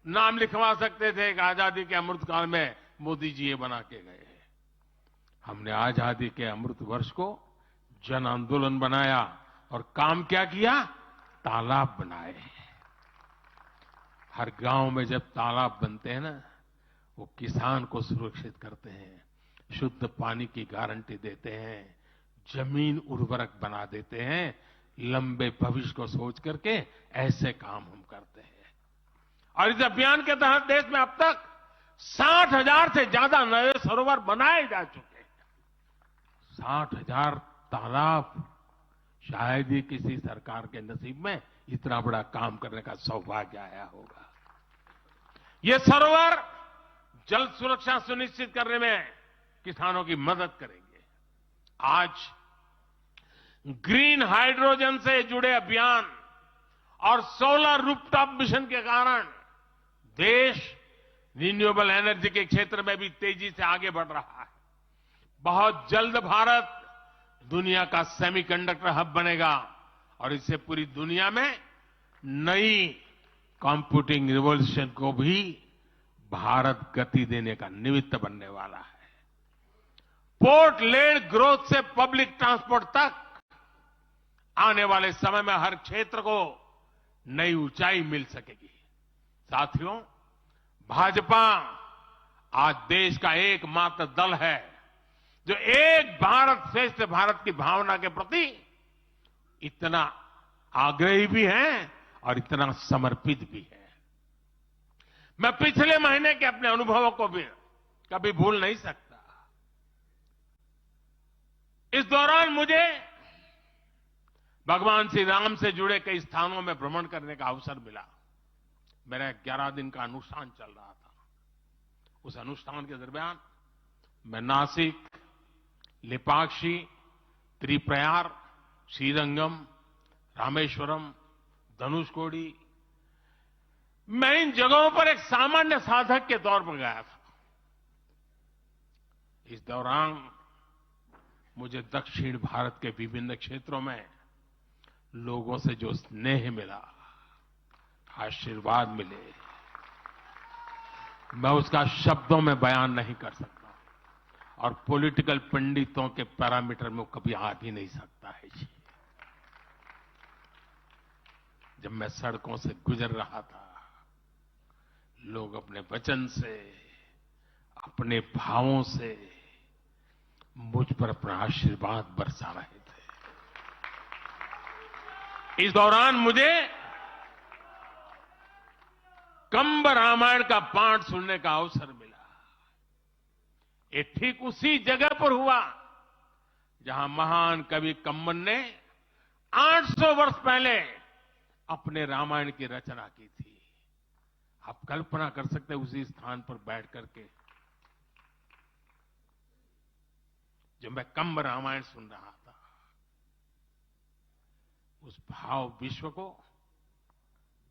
नाम लिखवा सकते थे कि आजादी के अमृत काल में मोदी जी ये बना के गए। हमने आजादी के अमृत वर्ष को जन आंदोलन बनाया और काम क्या किया? तालाब बनाए। हर गांव में जब तालाब बनते हैं ना, वो किसान को सुरक्षित करते हैं, शुद्ध पानी की गारंटी देते हैं, जमीन उर्वरक बना देते हैं। लंबे भविष्य को सोच करके ऐसे काम हम करते हैं। और इस अभियान के तहत देश में अब तक 60,000 से ज्यादा नए सरोवर बनाए जा चुके हैं। 60,000 तालाब शायद ही किसी सरकार के नसीब में इतना बड़ा काम करने का सौभाग्य आया होगा। ये सरोवर जल सुरक्षा सुनिश्चित करने में किसानों की मदद करेंगे। आज ग्रीन हाइड्रोजन से जुड़े अभियान और सोलर रूफटॉप मिशन के कारण देश रिन्यूएबल एनर्जी के क्षेत्र में भी तेजी से आगे बढ़ रहा है। बहुत जल्द भारत दुनिया का सेमीकंडक्टर हब बनेगा और इससे पूरी दुनिया में नई कंप्यूटिंग रिवॉल्यूशन को भी भारत गति देने का निमित्त बनने वाला है। पोर्ट लेड ग्रोथ से पब्लिक ट्रांसपोर्ट तक आने वाले समय में हर क्षेत्र को नई ऊंचाई मिल सकेगी। साथियों, भाजपा आज देश का एकमात्र दल है जो एक भारत श्रेष्ठ भारत की भावना के प्रति इतना आग्रही भी है और इतना समर्पित भी है। मैं पिछले महीने के अपने अनुभवों को भी कभी भूल नहीं सकता। इस दौरान मुझे भगवान श्री राम से जुड़े कई स्थानों में भ्रमण करने का अवसर मिला। मेरा 11 दिन का अनुष्ठान चल रहा था। उस अनुष्ठान के दरमियान मैं नासिक, लेपाक्षी, त्रिप्रयार, श्रीरंगम, रामेश्वरम, धनुषकोडी, मैं इन जगहों पर एक सामान्य साधक के तौर पर गया था। इस दौरान मुझे दक्षिण भारत के विभिन्न क्षेत्रों में लोगों से जो स्नेह मिला, आशीर्वाद मिले, मैं उसका शब्दों में बयान नहीं कर सकता और पॉलिटिकल पंडितों के पैरामीटर में कभी आ भी नहीं सकता है जी। जब मैं सड़कों से गुजर रहा था, लोग अपने वचन से, अपने भावों से मुझ पर अपना आशीर्वाद बरसा रहे थे। इस दौरान मुझे कंब रामायण का पाठ सुनने का अवसर मिला। ये ठीक उसी जगह पर हुआ जहां महान कवि कंबन ने 800 वर्ष पहले अपने रामायण की रचना की थी। आप कल्पना कर सकते हैं उसी स्थान पर बैठ करके जब मैं कंब रामायण सुन रहा था, उस भाव विश्व को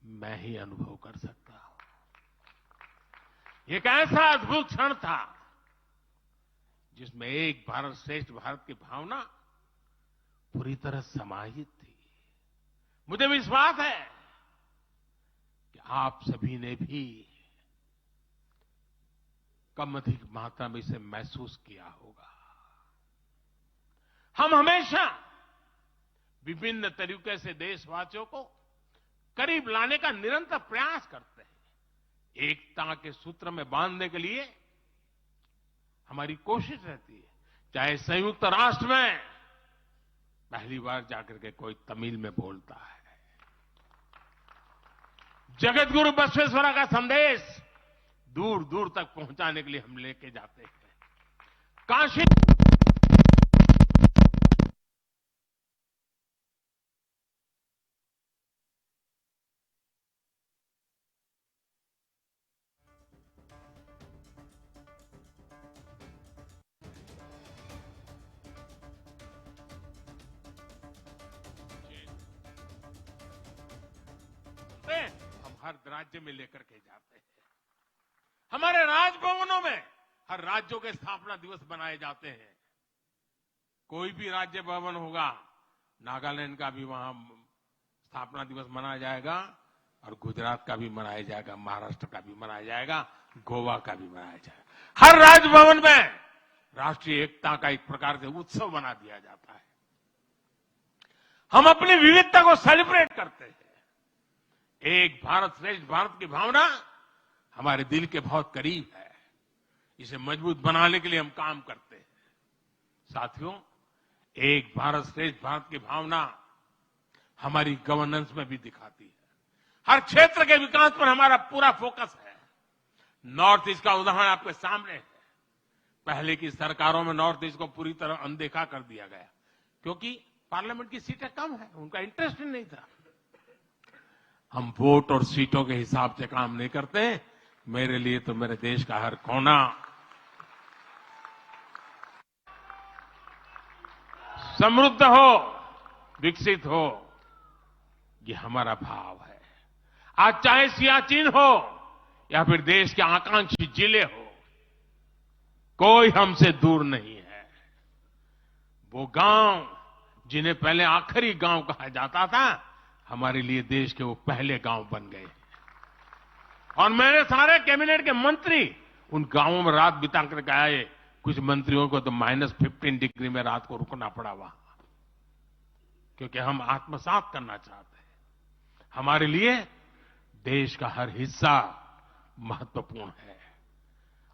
मैं ही अनुभव कर सकता हूं। एक ऐसा अद्भुत क्षण था जिसमें एक भारत श्रेष्ठ भारत की भावना पूरी तरह समाहित थी। मुझे विश्वास है कि आप सभी ने भी कम अधिक मात्रा में इसे महसूस किया होगा। हम हमेशा विभिन्न तरीके से देशवासियों को करीब लाने का निरंतर प्रयास करते हैं। एकता के सूत्र में बांधने के लिए हमारी कोशिश रहती है। चाहे संयुक्त राष्ट्र में पहली बार जाकर के कोई तमिल में बोलता है, जगत गुरु बसवेश्वरा का संदेश दूर दूर तक पहुंचाने के लिए हम लेके जाते हैं। काशी हम हर राज्य में लेकर के जाते हैं। हमारे राजभवनों में हर राज्यों के स्थापना दिवस मनाए जाते हैं। कोई भी राज्य भवन होगा, नागालैंड का भी वहां स्थापना दिवस मनाया जाएगा और गुजरात का भी मनाया जाएगा, महाराष्ट्र का भी मनाया जाएगा, गोवा का भी मनाया जाएगा। हर राजभवन में राष्ट्रीय एकता का एक प्रकार से उत्सव बना दिया जाता है। हम अपनी विविधता को सेलिब्रेट करते हैं। एक भारत श्रेष्ठ भारत की भावना हमारे दिल के बहुत करीब है। इसे मजबूत बनाने के लिए हम काम करते हैं। साथियों, एक भारत श्रेष्ठ भारत की भावना हमारी गवर्नेंस में भी दिखाती है। हर क्षेत्र के विकास पर हमारा पूरा फोकस है। नॉर्थ ईस्ट का उदाहरण आपके सामने है। पहले की सरकारों में नॉर्थ ईस्ट को पूरी तरह अनदेखा कर दिया गया, क्योंकि पार्लियामेंट की सीटें कम है, उनका इंटरेस्ट ही नहीं था। हम वोट और सीटों के हिसाब से काम नहीं करते। मेरे लिए तो मेरे देश का हर कोना समृद्ध हो, विकसित हो, ये हमारा भाव है। आज चाहे सियाचिन हो या फिर देश के आकांक्षी जिले हो, कोई हमसे दूर नहीं है। वो गांव जिन्हें पहले आखिरी गांव कहा जाता था, हमारे लिए देश के वो पहले गांव बन गए। और मेरे सारे कैबिनेट के मंत्री उन गांवों में रात बिता करके आए। कुछ मंत्रियों को तो -15 डिग्री में रात को रुकना पड़ा वहां, क्योंकि हम आत्मसात करना चाहते हैं। हमारे लिए देश का हर हिस्सा महत्वपूर्ण है,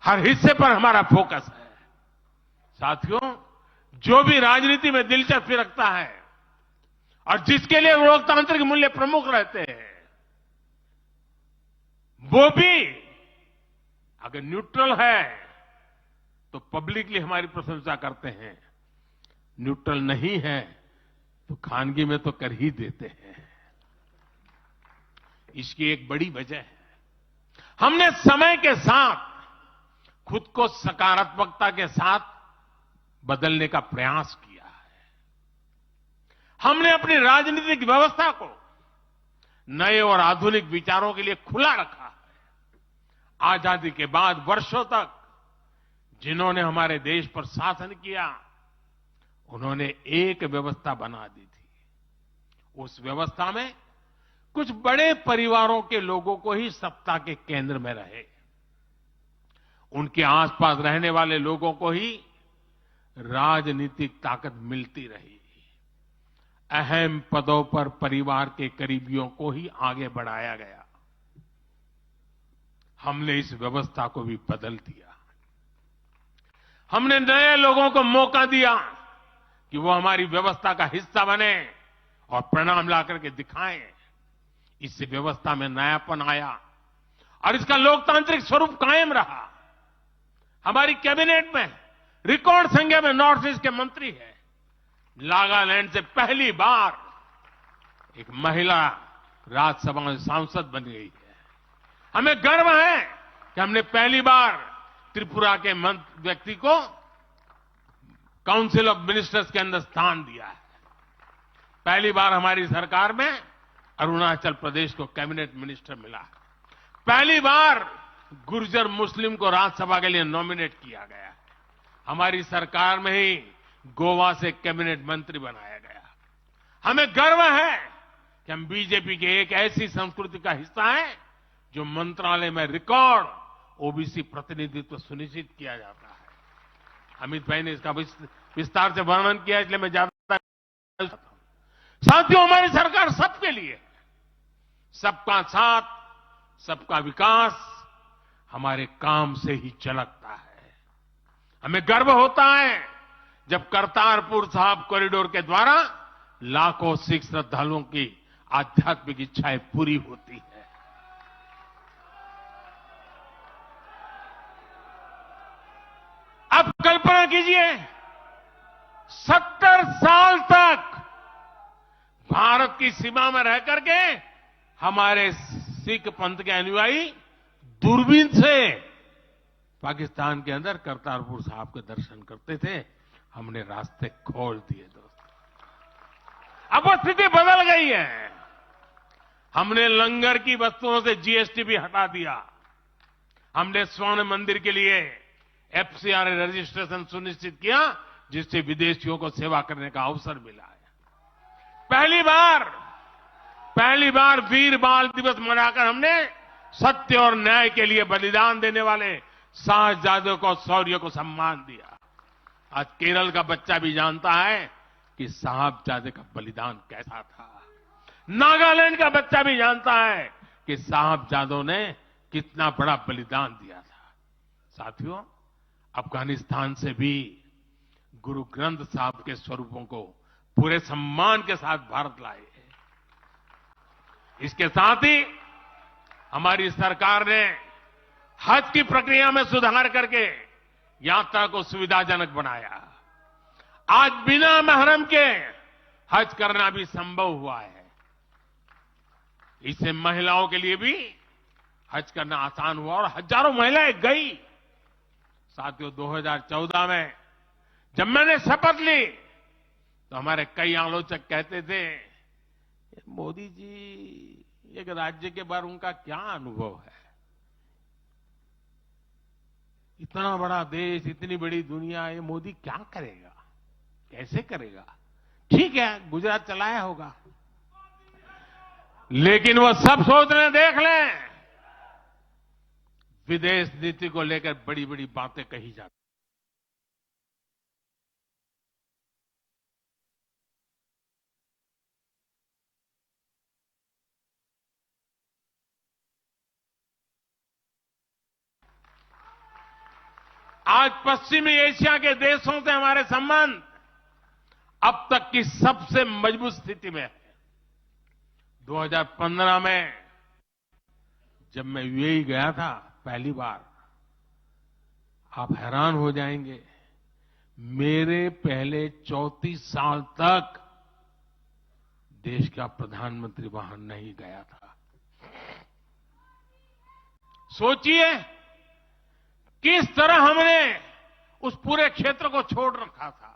हर हिस्से पर हमारा फोकस है। साथियों, जो भी राजनीति में दिलचस्पी रखता है और जिसके लिए लोकतांत्रिक मूल्य प्रमुख रहते हैं, वो भी अगर न्यूट्रल है तो पब्लिकली हमारी प्रशंसा करते हैं, न्यूट्रल नहीं है तो खानगी में तो कर ही देते हैं। इसकी एक बड़ी वजह है, हमने समय के साथ खुद को सकारात्मकता के साथ बदलने का प्रयास किया है। हमने अपनी राजनीतिक व्यवस्था को नए और आधुनिक विचारों के लिए खुला रखा है। आजादी के बाद वर्षों तक जिन्होंने हमारे देश पर शासन किया, उन्होंने एक व्यवस्था बना दी थी। उस व्यवस्था में कुछ बड़े परिवारों के लोगों को ही सत्ता के केंद्र में रहे, उनके आसपास रहने वाले लोगों को ही राजनीतिक ताकत मिलती रही। अहम पदों पर परिवार के करीबियों को ही आगे बढ़ाया गया। हमने इस व्यवस्था को भी बदल दिया। हमने नए लोगों को मौका दिया कि वो हमारी व्यवस्था का हिस्सा बने और परिणाम ला करके दिखाएं। इससे व्यवस्था में नयापन आया और इसका लोकतांत्रिक स्वरूप कायम रहा। हमारी कैबिनेट में रिकॉर्ड संख्या में नॉर्थ ईस्ट के मंत्री हैं। नागालैंड से पहली बार एक महिला राज्यसभा में सांसद बन गई है। हमें गर्व है कि हमने पहली बार त्रिपुरा के व्यक्ति को काउंसिल ऑफ मिनिस्टर्स के अंदर स्थान दिया है। पहली बार हमारी सरकार में अरुणाचल प्रदेश को कैबिनेट मिनिस्टर मिला है। पहली बार गुर्जर मुस्लिम को राज्यसभा के लिए नॉमिनेट किया गया है। हमारी सरकार में ही गोवा से कैबिनेट मंत्री बनाया गया। हमें गर्व है कि हम बीजेपी के एक ऐसी संस्कृति का हिस्सा हैं जो मंत्रालय में रिकॉर्ड ओबीसी प्रतिनिधित्व सुनिश्चित किया जाता है। अमित भाई ने इसका विस्तार से वर्णन किया, इसलिए मैं ज्यादा साथियों, हमारी सरकार सबके लिए है। सबका साथ, सबका विकास हमारे काम से ही झलकता है। हमें गर्व होता है जब करतारपुर साहिब कॉरिडोर के द्वारा लाखों सिख श्रद्धालुओं की आध्यात्मिक इच्छाएं पूरी होती है। अब कल्पना कीजिए, 70 साल तक भारत की सीमा में रह करके हमारे सिख पंथ के अनुयायी दूरबीन से पाकिस्तान के अंदर करतारपुर साहिब के दर्शन करते थे। हमने रास्ते खोल दिए दोस्तों। अब वो स्थिति बदल गई है। हमने लंगर की वस्तुओं से जीएसटी भी हटा दिया। हमने स्वर्ण मंदिर के लिए एफसीआर रजिस्ट्रेशन सुनिश्चित किया, जिससे विदेशियों को सेवा करने का अवसर मिला है। पहली बार वीर बाल दिवस मनाकर हमने सत्य और न्याय के लिए बलिदान देने वाले साहसजादों को, शौर्य को सम्मान दिया। आज केरल का बच्चा भी जानता है कि साहबजादे का बलिदान कैसा था। नागालैंड का बच्चा भी जानता है कि साहबजादों ने कितना बड़ा बलिदान दिया था। साथियों, अफगानिस्तान से भी गुरु ग्रंथ साहब के स्वरूपों को पूरे सम्मान के साथ भारत लाए हैं। इसके साथ ही हमारी सरकार ने हज की प्रक्रिया में सुधार करके यात्रा को सुविधाजनक बनाया। आज बिना महरम के हज करना भी संभव हुआ है। इससे महिलाओं के लिए भी हज करना आसान हुआ और हजारों महिलाएं गई। साथियों, 2014 में जब मैंने शपथ ली तो हमारे कई आलोचक कहते थे, मोदी जी एक राज्य के बारे उनका क्या अनुभव है, इतना बड़ा देश, इतनी बड़ी दुनिया, ये मोदी क्या करेगा, कैसे करेगा। ठीक है, गुजरात चलाया होगा, लेकिन वो सब सोचने देख लें, विदेश नीति को लेकर बड़ी बड़ी बातें कही जाती। आज पश्चिमी एशिया के देशों से हमारे संबंध अब तक की सबसे मजबूत स्थिति में है। 2015 में जब मैं यूएई गया था पहली बार, आप हैरान हो जाएंगे, मेरे पहले 34 साल तक देश का प्रधानमंत्री वहां नहीं गया था। सोचिए किस तरह हमने उस पूरे क्षेत्र को छोड़ रखा था।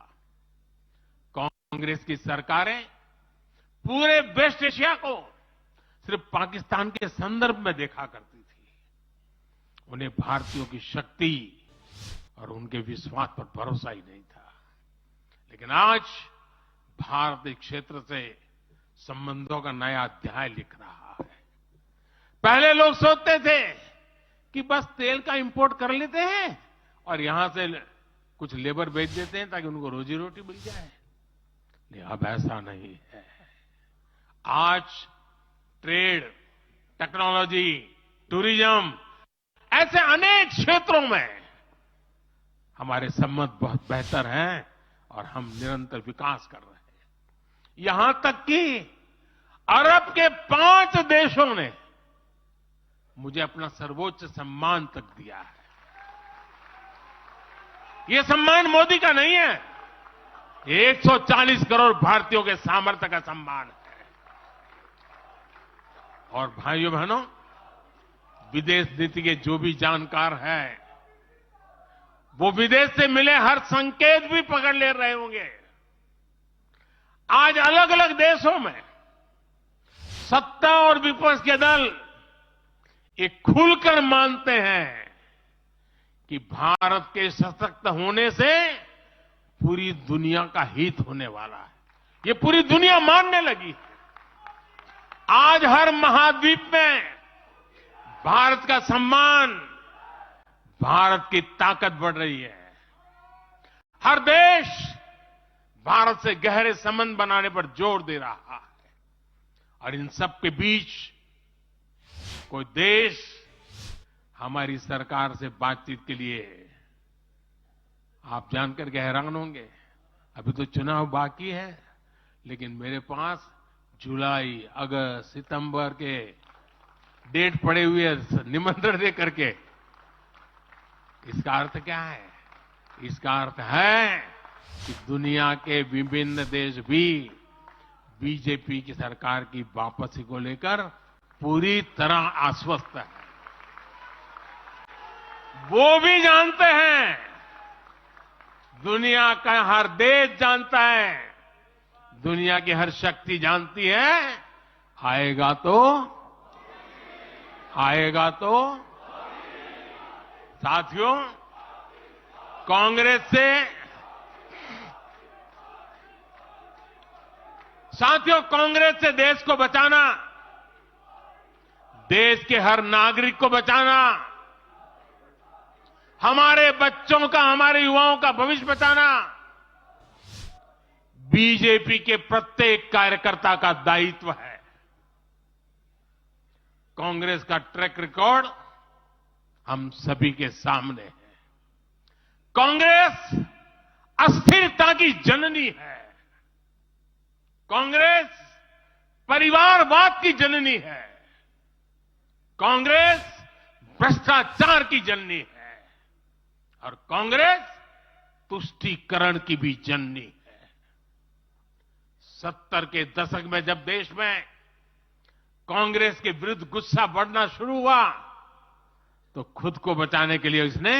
कांग्रेस की सरकारें पूरे वेस्ट एशिया को सिर्फ पाकिस्तान के संदर्भ में देखा करती थी। उन्हें भारतीयों की शक्ति और उनके विश्वास पर भरोसा ही नहीं था। लेकिन आज भारत इस क्षेत्र से संबंधों का नया अध्याय लिख रहा है। पहले लोग सोचते थे कि बस तेल का इंपोर्ट कर लेते हैं और यहां से कुछ लेबर बेच देते हैं ताकि उनको रोजी रोटी मिल जाए। नहीं, अब ऐसा नहीं है। आज ट्रेड, टेक्नोलॉजी, टूरिज्म, ऐसे अनेक क्षेत्रों में हमारे संबंध बहुत बेहतर हैं और हम निरंतर विकास कर रहे हैं। यहां तक कि अरब के 5 देशों ने मुझे अपना सर्वोच्च सम्मान तक दिया है। यह सम्मान मोदी का नहीं है, 140 करोड़ भारतीयों के सामर्थ्य का सम्मान है। और भाइयों बहनों, विदेश नीति के जो भी जानकार हैं, वो विदेश से मिले हर संकेत भी पकड़ ले रहे होंगे। आज अलग अलग देशों में सत्ता और विपक्ष के दल ये खुलकर मानते हैं कि भारत के सशक्त होने से पूरी दुनिया का हित होने वाला है। ये पूरी दुनिया मानने लगी है। आज हर महाद्वीप में भारत का सम्मान, भारत की ताकत बढ़ रही है। हर देश भारत से गहरे संबंध बनाने पर जोर दे रहा है। और इन सब के बीच कोई देश हमारी सरकार से बातचीत के लिए, आप जानकर के हैरान होंगे, अभी तो चुनाव बाकी है, लेकिन मेरे पास जुलाई, अगस्त, सितंबर के डेट पड़े हुए निमंत्रण दे करके। इसका अर्थ क्या है? इसका अर्थ है कि दुनिया के विभिन्न देश भी बीजेपी की सरकार की वापसी को लेकर पूरी तरह आश्वस्त है। वो भी जानते हैं, दुनिया का हर देश जानता है, दुनिया की हर शक्ति जानती है, आएगा तो साथियों, कांग्रेस से देश को बचाना, देश के हर नागरिक को बचाना, हमारे बच्चों का, हमारे युवाओं का भविष्य बचाना बीजेपी के प्रत्येक कार्यकर्ता का दायित्व है। कांग्रेस का ट्रैक रिकॉर्ड हम सभी के सामने है। कांग्रेस अस्थिरता की जननी है। कांग्रेस परिवारवाद की जननी है। कांग्रेस भ्रष्टाचार की जननी है और कांग्रेस तुष्टीकरण की भी जननी है। 70 के दशक में जब देश में कांग्रेस के विरुद्ध गुस्सा बढ़ना शुरू हुआ तो खुद को बचाने के लिए इसने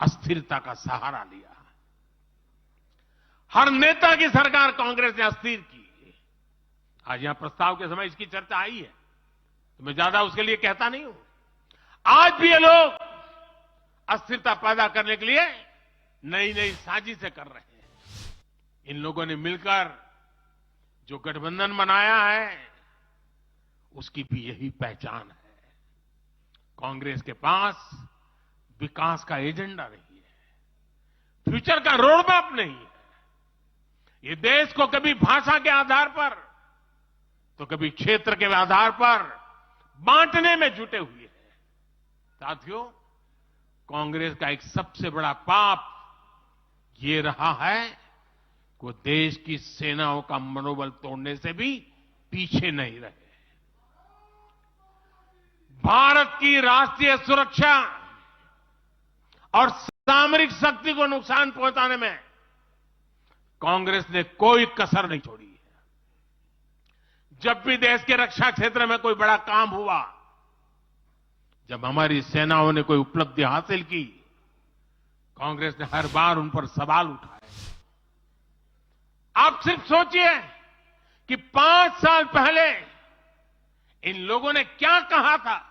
अस्थिरता का सहारा लिया। हर नेता की सरकार कांग्रेस ने अस्थिर की। आज यहां प्रस्ताव के समय इसकी चर्चा आई है तो मैं ज्यादा उसके लिए कहता नहीं हूं। आज भी ये लोग अस्थिरता पैदा करने के लिए नई नई साजिशें कर रहे हैं। इन लोगों ने मिलकर जो गठबंधन बनाया है उसकी भी यही पहचान है। कांग्रेस के पास विकास का एजेंडा नहीं है, फ्यूचर का रोड मैप नहीं है। ये देश को कभी भाषा के आधार पर तो कभी क्षेत्र के आधार पर बांटने में जुटे हुए हैं। साथियों, कांग्रेस का एक सबसे बड़ा पाप ये रहा है कि वो देश की सेनाओं का मनोबल तोड़ने से भी पीछे नहीं रहे। भारत की राष्ट्रीय सुरक्षा और सामरिक शक्ति को नुकसान पहुंचाने में कांग्रेस ने कोई कसर नहीं छोड़ी है। जब भी देश के रक्षा क्षेत्र में कोई बड़ा काम हुआ, जब हमारी सेनाओं ने कोई उपलब्धि हासिल की, कांग्रेस ने हर बार उन पर सवाल उठाए। आप सिर्फ सोचिए कि 5 साल पहले इन लोगों ने क्या कहा था।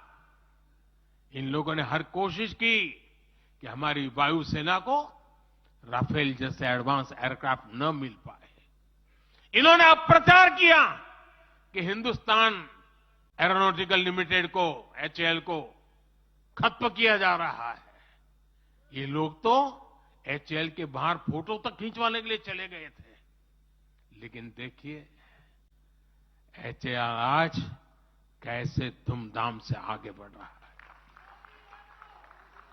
इन लोगों ने हर कोशिश की कि हमारी वायुसेना को राफेल जैसे एडवांस एयरक्राफ्ट न मिल पाए। इन्होंने अप्रचार किया कि हिंदुस्तान एरोनॉटिकल लिमिटेड को, एचएएल को खत्म किया जा रहा है। ये लोग तो एचएएल के बाहर फोटो तक खींचवाने के लिए चले गए थे। लेकिन देखिए एचएएल आज कैसे धूमधाम से आगे बढ़ रहा है।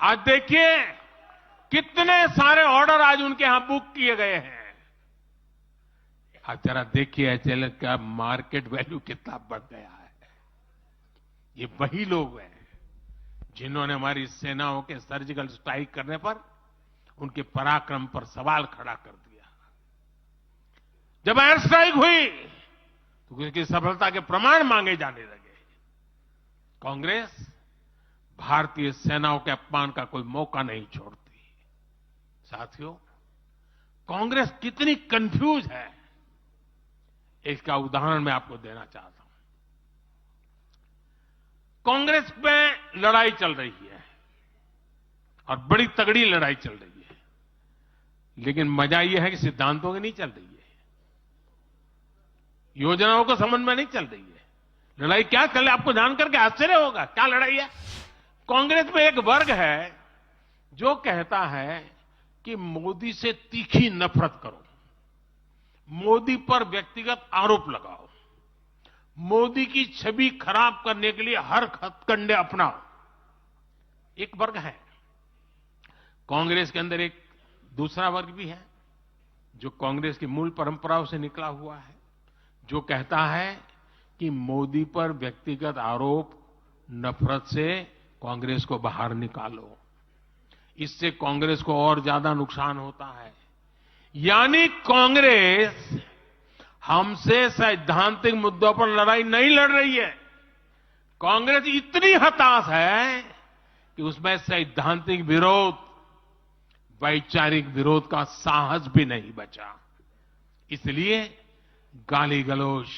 आज देखिए कितने सारे ऑर्डर आज उनके यहां बुक किए गए हैं। आज जरा देखिए एचएएल का मार्केट वैल्यू कितना बढ़ गया है। ये वही लोग हैं जिन्होंने हमारी सेनाओं के सर्जिकल स्ट्राइक करने पर उनके पराक्रम पर सवाल खड़ा कर दिया। जब एयर स्ट्राइक हुई तो उसकी सफलता के प्रमाण मांगे जाने लगे। कांग्रेस भारतीय सेनाओं के अपमान का कोई मौका नहीं छोड़ती। साथियों, कांग्रेस कितनी कंफ्यूज है इसका उदाहरण मैं आपको देना चाहता हूं। कांग्रेस में लड़ाई चल रही है और बड़ी तगड़ी लड़ाई चल रही है, लेकिन मजा यह है कि सिद्धांतों की नहीं चल रही है, योजनाओं के संबंध में नहीं चल रही है। लड़ाई क्या चल रही है आपको जानकर के आश्चर्य होगा। क्या लड़ाई है? कांग्रेस में एक वर्ग है जो कहता है कि मोदी से तीखी नफरत करो, मोदी पर व्यक्तिगत आरोप लगाओ, मोदी की छवि खराब करने के लिए हर हथकंडे अपनाओ। एक वर्ग है। कांग्रेस के अंदर एक दूसरा वर्ग भी है जो कांग्रेस की मूल परंपराओं से निकला हुआ है, जो कहता है कि मोदी पर व्यक्तिगत आरोप, नफरत से कांग्रेस को बाहर निकालो, इससे कांग्रेस को और ज्यादा नुकसान होता है। यानी कांग्रेस हमसे सैद्धांतिक मुद्दों पर लड़ाई नहीं लड़ रही है। कांग्रेस इतनी हताश है कि उसमें सैद्धांतिक विरोध, वैचारिक विरोध का साहस भी नहीं बचा। इसलिए गाली गलौज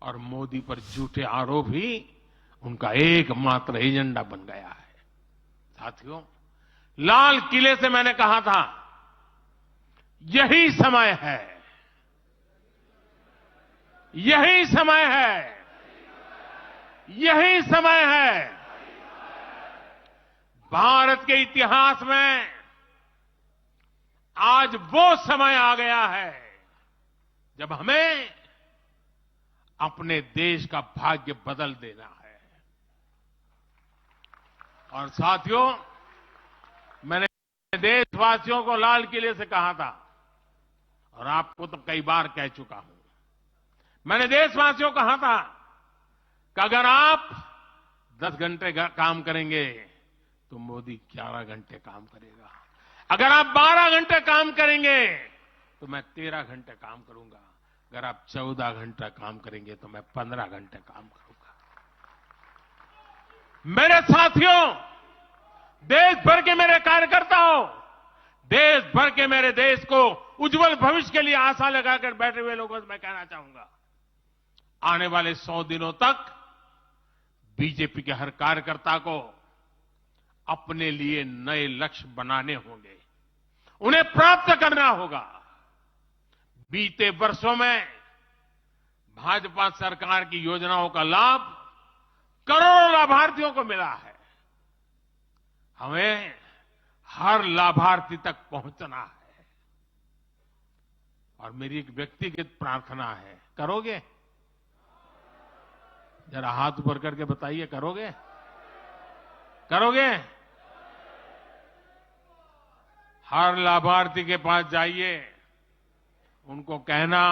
और मोदी पर झूठे आरोप ही उनका एकमात्र एजेंडा बन गया है। साथियों, लाल किले से मैंने कहा था यही समय है, यही समय है, यही समय है। भारत के इतिहास में आज वो समय आ गया है जब हमें अपने देश का भाग्य बदल देना है। और साथियों, मैंने देशवासियों को लाल किले से कहा था और आपको तो कई बार कह चुका हूं। मैंने देशवासियों को कहा था कि अगर आप 10 घंटे काम करेंगे तो मोदी 11 घंटे काम करेगा। अगर आप 12 घंटे काम करेंगे तो मैं 13 घंटे काम करूंगा। अगर आप 14 घंटा काम करेंगे तो मैं 15 घंटे काम करूंगा। मेरे साथियों, देश भर के मेरे कार्यकर्ताओं, देश भर के मेरे देश को उज्जवल भविष्य के लिए आशा लगाकर बैठे हुए लोगों से मैं कहना चाहूंगा, आने वाले 100 दिनों तक बीजेपी के हर कार्यकर्ता को अपने लिए नए लक्ष्य बनाने होंगे, उन्हें प्राप्त करना होगा। बीते वर्षों में भाजपा सरकार की योजनाओं का लाभ करोड़ों लाभार्थियों को मिला है। हमें हर लाभार्थी तक पहुंचना है। और मेरी एक व्यक्तिगत प्रार्थना है, करोगे? जरा हाथ ऊपर करके बताइए, करोगे? करोगे? हर लाभार्थी के पास जाइए, उनको कहना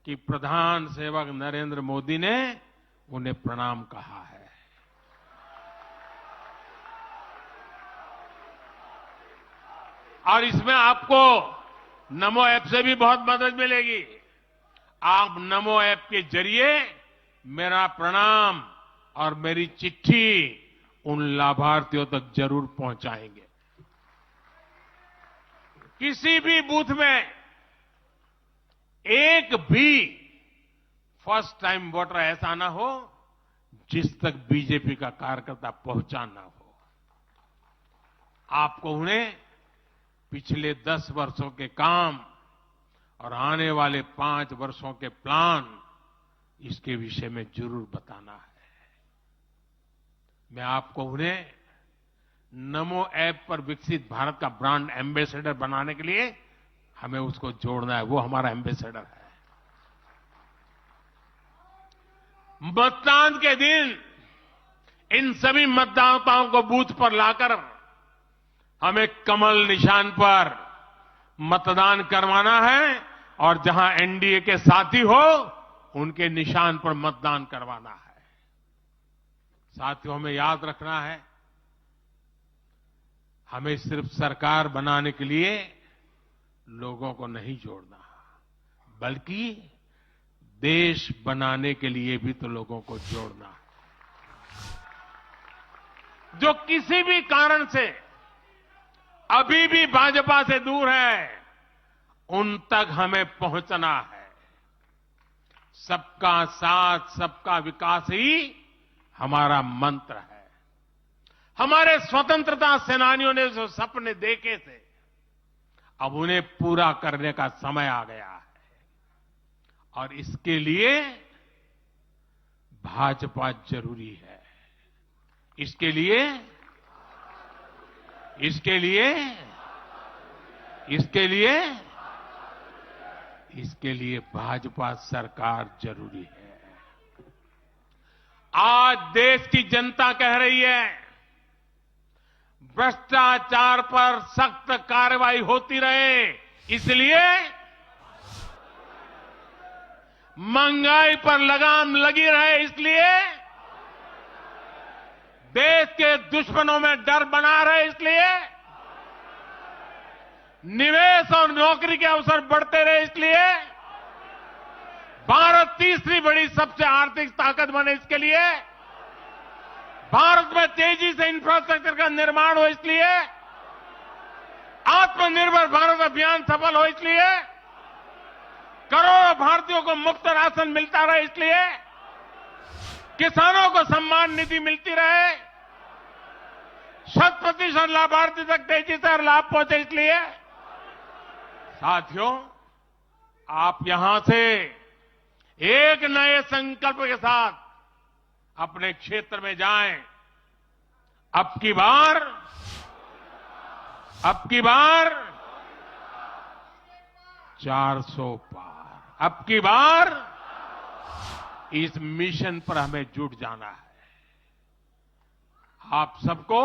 कि प्रधान सेवक नरेंद्र मोदी ने उन्हें प्रणाम कहा है। और इसमें आपको नमो ऐप से भी बहुत मदद मिलेगी। आप नमो ऐप के जरिए मेरा प्रणाम और मेरी चिट्ठी उन लाभार्थियों तक जरूर पहुंचाएंगे। किसी भी बूथ में एक भी फर्स्ट टाइम वोटर ऐसा ना हो जिस तक बीजेपी का कार्यकर्ता पहुंचा ना हो। आपको उन्हें पिछले 10 वर्षों के काम और आने वाले 5 वर्षों के प्लान, इसके विषय में जरूर बताना है। मैं आपको उन्हें नमो ऐप पर विकसित भारत का ब्रांड एम्बेसडर बनाने के लिए हमें उसको जोड़ना है। वो हमारा एम्बेसडर है। मतदान के दिन इन सभी मतदाताओं को बूथ पर लाकर हमें कमल निशान पर मतदान करवाना है और जहां एनडीए के साथी हो उनके निशान पर मतदान करवाना है। साथियों, हमें याद रखना है, हमें सिर्फ सरकार बनाने के लिए लोगों को नहीं जोड़ना, बल्कि देश बनाने के लिए भी तो लोगों को जोड़ना है। जो किसी भी कारण से अभी भी भाजपा से दूर है, उन तक हमें पहुंचना है। सबका साथ, सबका विकास ही हमारा मंत्र है। हमारे स्वतंत्रता सेनानियों ने जो सपने देखे थे, अब उन्हें पूरा करने का समय आ गया है। और इसके लिए भाजपा जरूरी है। इसके लिए भाजपा सरकार जरूरी है। आज देश की जनता कह रही है, भ्रष्टाचार पर सख्त कार्रवाई होती रहे, इसलिए महंगाई पर लगाम लगी रहे, इसलिए देश के दुश्मनों में डर बना रहे, इसलिए निवेश और नौकरी के अवसर बढ़ते रहे, इसलिए भारत तीसरी बड़ी सबसे आर्थिक ताकत बने, इसके लिए भारत में तेजी से इंफ्रास्ट्रक्चर का निर्माण हो, इसलिए आत्मनिर्भर भारत अभियान सफल हो, इसलिए करोड़ों भारतीयों को मुफ्त राशन मिलता रहे, इसलिए किसानों को सम्मान निधि मिलती रहे, 100% लाभार्थी तक तेजी से लाभ पहुंचे, इसलिए साथियों, आप यहां से एक नए संकल्प के साथ अपने क्षेत्र में जाएं। अब की बार 400 पार, अब की बार इस मिशन पर हमें जुट जाना है। आप सबको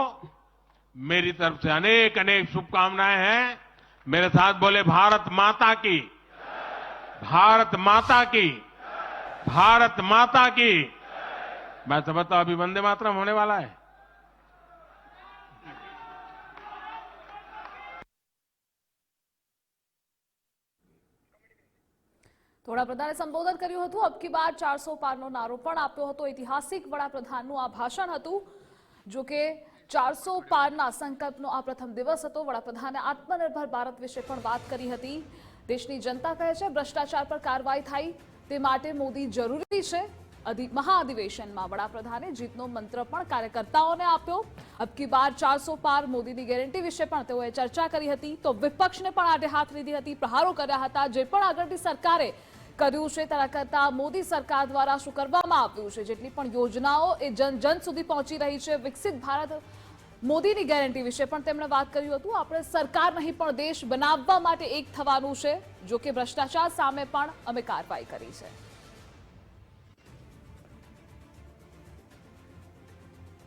मेरी तरफ से अनेक अनेक शुभकामनाएं हैं। मेरे साथ बोले, भारत माता की, भारत माता की, भारत माता की। मैं समझता हूं अभी वंदे मातरम होने वाला है। વડાપ્રધાને સંબોધન કર્યું હતું. અબ કી બાર 400 પારનો નારો પણ આપ્યો હતો. ઐતિહાસિક વડાપ્રધાનનું આ ભાષણ હતું. જો કે 400 પારના સંકલ્પનો આ પ્રથમ દિવસ હતો. વડાપ્રધાને આત્મનિર્ભર ભારત વિશે પણ વાત કરી હતી. દેશની જનતા કહે છે ભ્રષ્ટાચાર પર કાર્યવાહી થાય તે માટે મોદી જરૂરી છે. મહાઅધિવેશનમાં વડાપ્રધાને જીતનો મંત્ર પણ કાર્યકર્તાઓને આપ્યો. અબ કી બાર 400 પાર મોદીની ગેરંટી વિશે પણ તેઓએ ચર્ચા કરી હતી. તો વિપક્ષને પણ આડે હાથ લીધી હતી, પ્રહારો કર્યા હતા. જે પણ આગળની સરકારે કર્યું છે તેના કરતા મોદી સરકાર દ્વારા શું કરવામાં આવ્યું છે, જેટલી પણ યોજનાઓ એ જન જન સુધી પહોંચી રહી છે. વિકસિત ભારત મોદીની ગેરંટી વિશે પણ તેમણે વાત કર્યું હતું. આપણે સરકાર નહીં પણ દેશ બનાવવા માટે એક થવાનું છે. જો કે ભ્રષ્ટાચાર સામે પણ અમે કાર્યવાહી કરી છે.